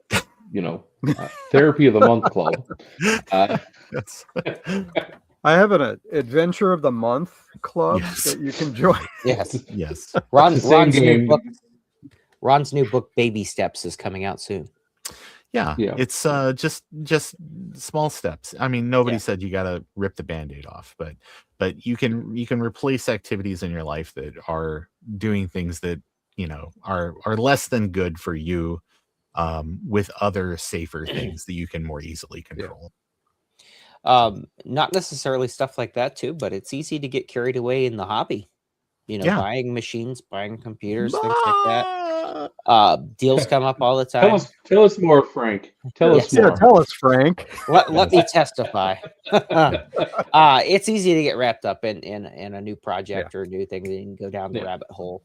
Therapy of the Month Club, Yes. I have an Adventure of the Month club Yes. that you can join. Yes. Yes. Ron's game. new book, Baby Steps, is coming out soon. Yeah. It's just small steps. I mean, nobody said you got to rip the Band-Aid off, but you can replace activities in your life that are doing things that are less than good for you, with other safer things that you can more easily control. Not necessarily stuff like that too, but it's easy to get carried away in the hobby. Buying machines, buying computers, things like that. Deals come up all the time. Tell us more, Frank. Tell us more. Tell us, Frank. Let me testify. It's easy to get wrapped up in a new project or a new thing, and you can go down the rabbit hole.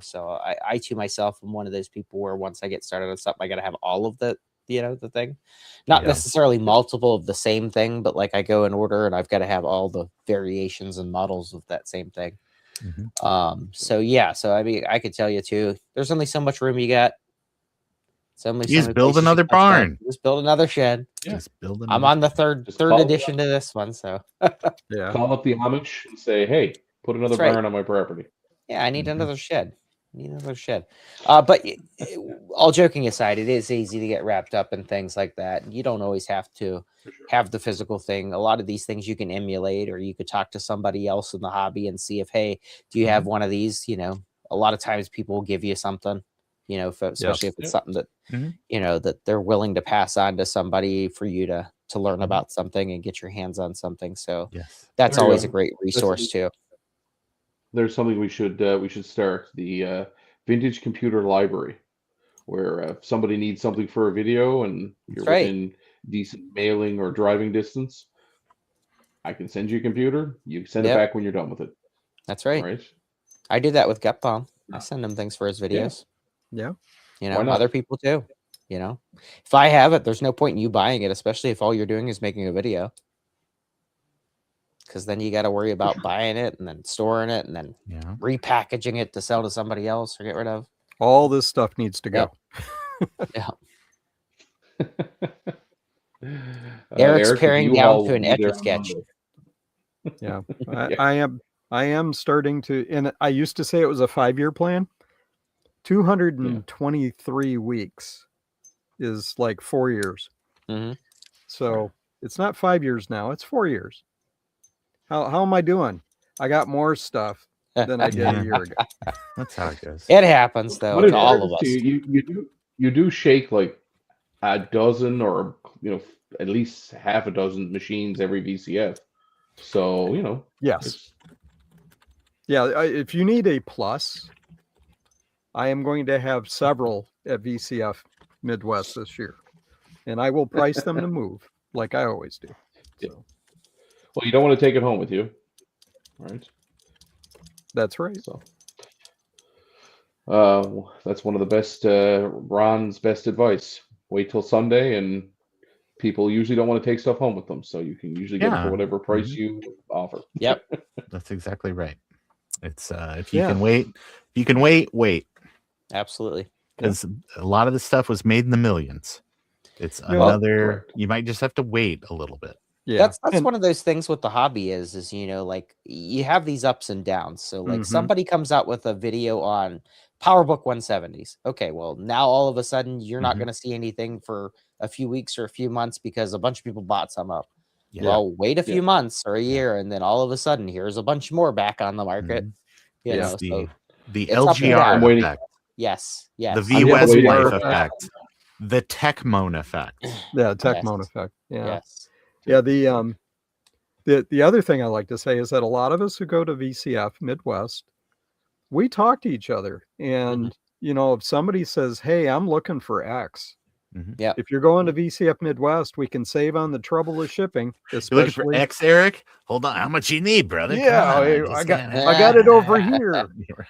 So I to myself am one of those people where once I get started on something, I got to have all of the thing, not necessarily multiple of the same thing, but like I go in order and I've got to have all the variations and models of that same thing. So I mean, I could tell you too, there's only so much room you got. Just build another barn. Just build another shed. Just build another. I'm on the third call edition to this one, so call up the Amish and say, hey, put another barn on my property. Yeah, I need another shed. Need another shed. But all joking aside, it is easy to get wrapped up in things like that. You don't always have to have the physical thing. A lot of these things you can emulate, or you could talk to somebody else in the hobby and see if, hey, do you have one of these? You know, a lot of times people will give you something, you know, especially if it's something that, you know, that they're willing to pass on to somebody for you to learn about something and get your hands on something. So that's There you always go. a great resource too. There's something we should start, the vintage computer library, where if somebody needs something for a video and you're within decent mailing or driving distance, I can send you a computer. You send it back when you're done with it. That's right. Right. I do that with Gut Bomb. I send him things for his videos. Yeah. You know, other people too. You know, if I have it, there's no point in you buying it, especially if all you're doing is making a video. Because then you got to worry about buying it and then storing it and then repackaging it to sell to somebody else or get rid of. All this stuff needs to go. Yeah. Eric's Eric, paring you down all to an will be there Etch a Sketch. Yeah, I am starting to, and I used to say it was a 5-year plan. 223 weeks is like 4 years. So it's not 5 years now; it's 4 years. How am I doing? I got more stuff than I did a year ago. That's how it goes. It happens though to all of us. You do shake like a dozen, or at least half a dozen machines every VCF. So yes, yeah. If you need a plus, I am going to have several at VCF Midwest this year, and I will price them to move like I always do. So. Well, you don't want to take it home with you, right? That's right. So, that's one of the best, Ron's best advice. Wait till Sunday, and people usually don't want to take stuff home with them, so you can usually get it for whatever price you offer. Yep, that's exactly right. It's if you can wait, wait. Absolutely, because a lot of the stuff was made in the millions. It's another. You might just have to wait a little bit. Yeah, that's one of those things with the hobby is you know, like you have these ups and downs. So like somebody comes out with a video on PowerBook 170s. Okay, well now all of a sudden you're not going to see anything for a few weeks or a few months because a bunch of people bought some up. Well, wait a few months or a year, and then all of a sudden here's a bunch more back on the market. You know, so the LGR effect. Yes. The V Westlife effect. The Techmoan effect. Yeah, Techmoan effect. Yeah. Yes. Yeah, the other thing I like to say is that a lot of us who go to VCF Midwest, we talk to each other, and you know, if somebody says, "Hey, I'm looking for X," if you're going to VCF Midwest, we can save on the trouble of shipping. Especially you're looking for X, Eric? Hold on, how much you need, brother? Yeah, I got it over here.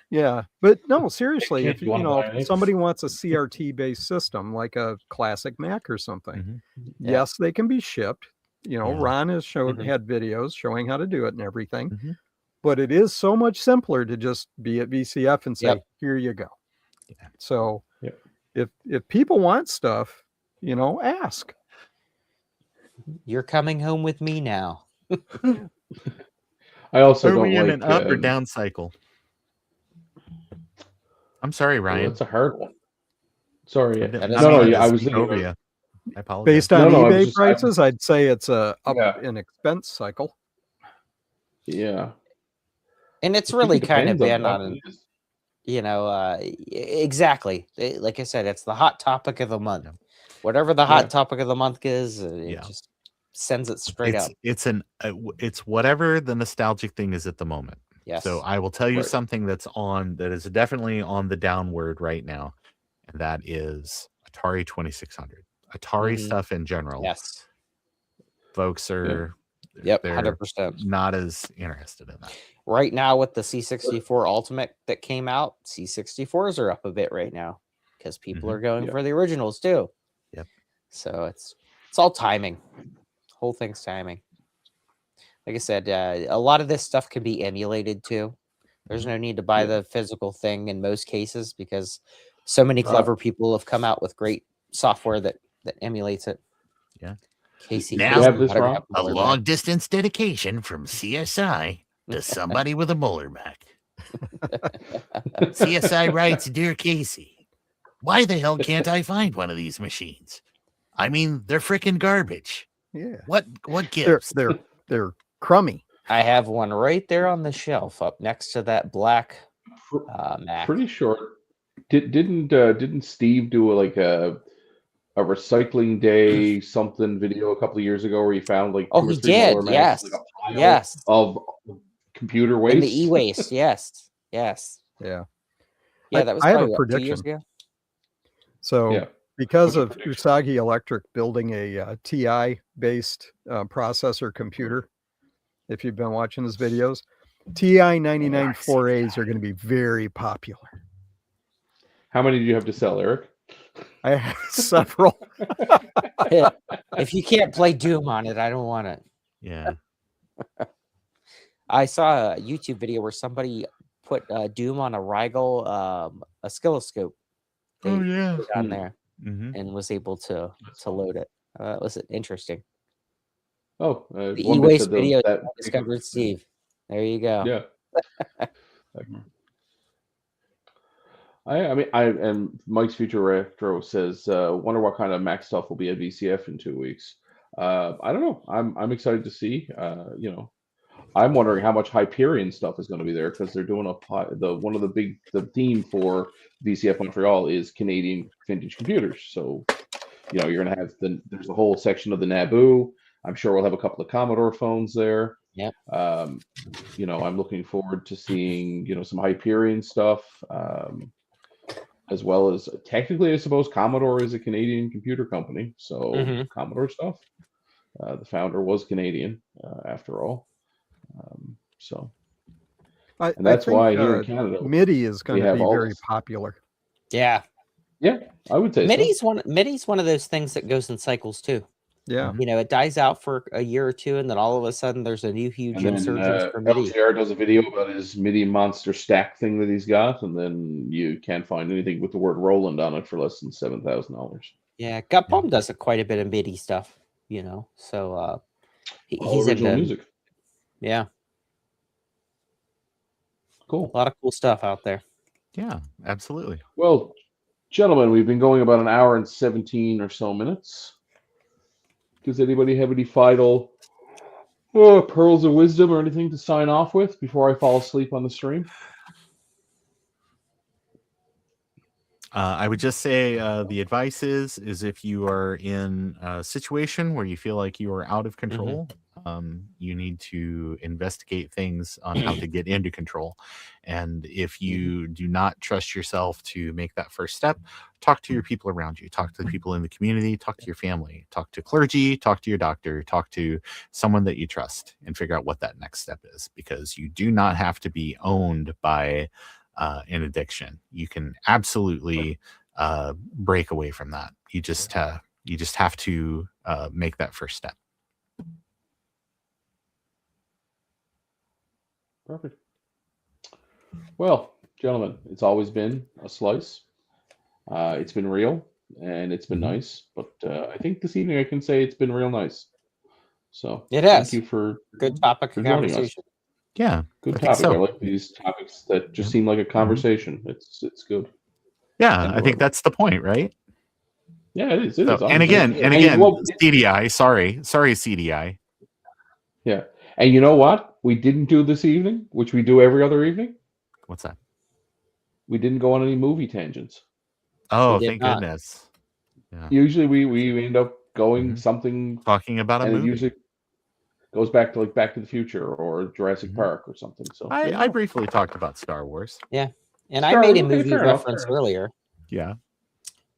Yeah, but no, seriously, if if somebody wants a CRT based system like a classic Mac or something, yes, they can be shipped. You know, Ron has had videos showing how to do it and everything, but it is so much simpler to just be at VCF and say, "Here you go." So, if people want stuff, you know, ask. You're coming home with me now. I also Are don't we in like an up or down cycle? I'm sorry, Ryan. That's a hard one. Sorry. I was thinking. I apologize. Based on eBay prices, I'd say it's a up in expense cycle. Yeah. And it's really kind of been on, you know, exactly. Like I said, it's the hot topic of the month. Whatever the hot topic of the month is, it just sends it straight up. It's whatever the nostalgic thing is at the moment. Yes. So I will tell you something that is definitely on the downward right now, and that is Atari 2600. Atari stuff in general. Yes. Folks are 100% not as interested in that. Right now with the C64 Ultimate that came out, C64s are up a bit right now because people are going for the originals too. Yep. So it's all timing. Whole thing's timing. Like I said, a lot of this stuff can be emulated too. There's no need to buy the physical thing in most cases because so many clever people have come out with great software that emulates it. Yeah. Casey, now a long distance dedication from CSI to somebody with a Muller Mac. CSI writes, Dear Casey, why the hell can't I find one of these machines? I mean, they're freaking garbage. Yeah. What They're gives? they're crummy. I have one right there on the shelf up next to that black Mac. Pretty sure. Didn't Steve do a recycling day something video a couple of years ago where he found like Oh, two or he three did. Muller Macs, Yes. like a pile Yes. of computer waste And the e-waste. Yes. Yes. Yeah. Yeah, that was I have a probably 2 years prediction. ago. So Yeah. because What's of your prediction? Usagi Electric building a TI based processor computer, if you've been watching his videos, TI 99 4As are going to be very popular. How many do you have to sell, Eric? I have several. If you can't play Doom on it, I don't want it. Yeah. I saw a YouTube video where somebody put Doom on a Rigel oscilloscope. They yeah. put it on there Mm-hmm. and was able to load it. That was interesting. Oh, The one e-waste said video that discovered Steve. There you go. Yeah. I mean, and Mike's Future Retro says, wonder what kind of Mac stuff will be at VCF in 2 weeks. I don't know. I'm excited to see. I'm wondering how much Hyperion stuff is going to be there because they're doing the theme for VCF Montreal is Canadian vintage computers. So, you're going to have there's a whole section of the Naboo. I'm sure we'll have a couple of Commodore phones there. Yep. I'm looking forward to seeing, some Hyperion stuff, as well as technically, I suppose Commodore is a Canadian computer company. So Commodore stuff. The founder was Canadian, after all. And that's why here in Canada, MIDI is going to be very this. popular. Yeah. Yeah, I would say MIDI's one of those things that goes in cycles too. Yeah. It dies out for a year or two, and then all of a sudden there's a new huge insurgence for MIDI. LTR does a video about his MIDI monster stack thing that he's got, and then you can't find anything with the word Roland on it for less than $7,000. Yeah, Gutbaum does quite a bit of MIDI stuff, so he's original into music. Yeah, Cool. a lot of cool stuff out there. Yeah, absolutely. Well, gentlemen, we've been going about an hour and 17 or so minutes. Does anybody have any final pearls of wisdom or anything to sign off with before I fall asleep on the stream? I would just say the advice is if you are in a situation where you feel like you are out of control, you need to investigate things on how to get into control. And if you do not trust yourself to make that first step, talk to your people around you, talk to the people in the community, talk to your family, talk to clergy, talk to your doctor, talk to someone that you trust, and figure out what that next step is, because you do not have to be owned by an addiction. You can absolutely break away from that. You just have to make that first step. Perfect. Well, gentlemen, it's always been a slice. It's been real and it's been nice, but I think this evening I can say it's been real nice. So It has. Thank you for Good topic for of joining us. conversation. Yeah, Good I think topic. so. I like these topics that just seem like a conversation. It's good. Yeah, I think that's the point, right? Yeah, it is. It So, is. and again, CDI. Sorry, CDI. Yeah, and you know what? We didn't do this evening, which we do every other evening. What's that? We didn't go on any movie tangents. Oh, did thank not. goodness. Yeah. Usually we end up going something, Talking about a and movie. it usually goes back to Back to the Future or Jurassic Park or something. So I briefly talked about Star Wars. Yeah, and Star I made a Wars, okay, movie fair enough, reference fair enough. earlier. Yeah.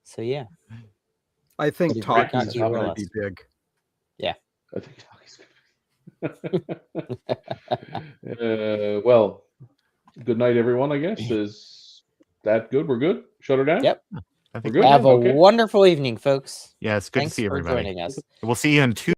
So yeah, I think But it talking might not is be going to realized. be big. I think well, good night, everyone. I guess is that good? We're good. Shut her down. Yep. I think We're good. Have a Okay. wonderful evening, folks. Yeah, it's good Thanks to see for everybody. joining us. We'll see you in 2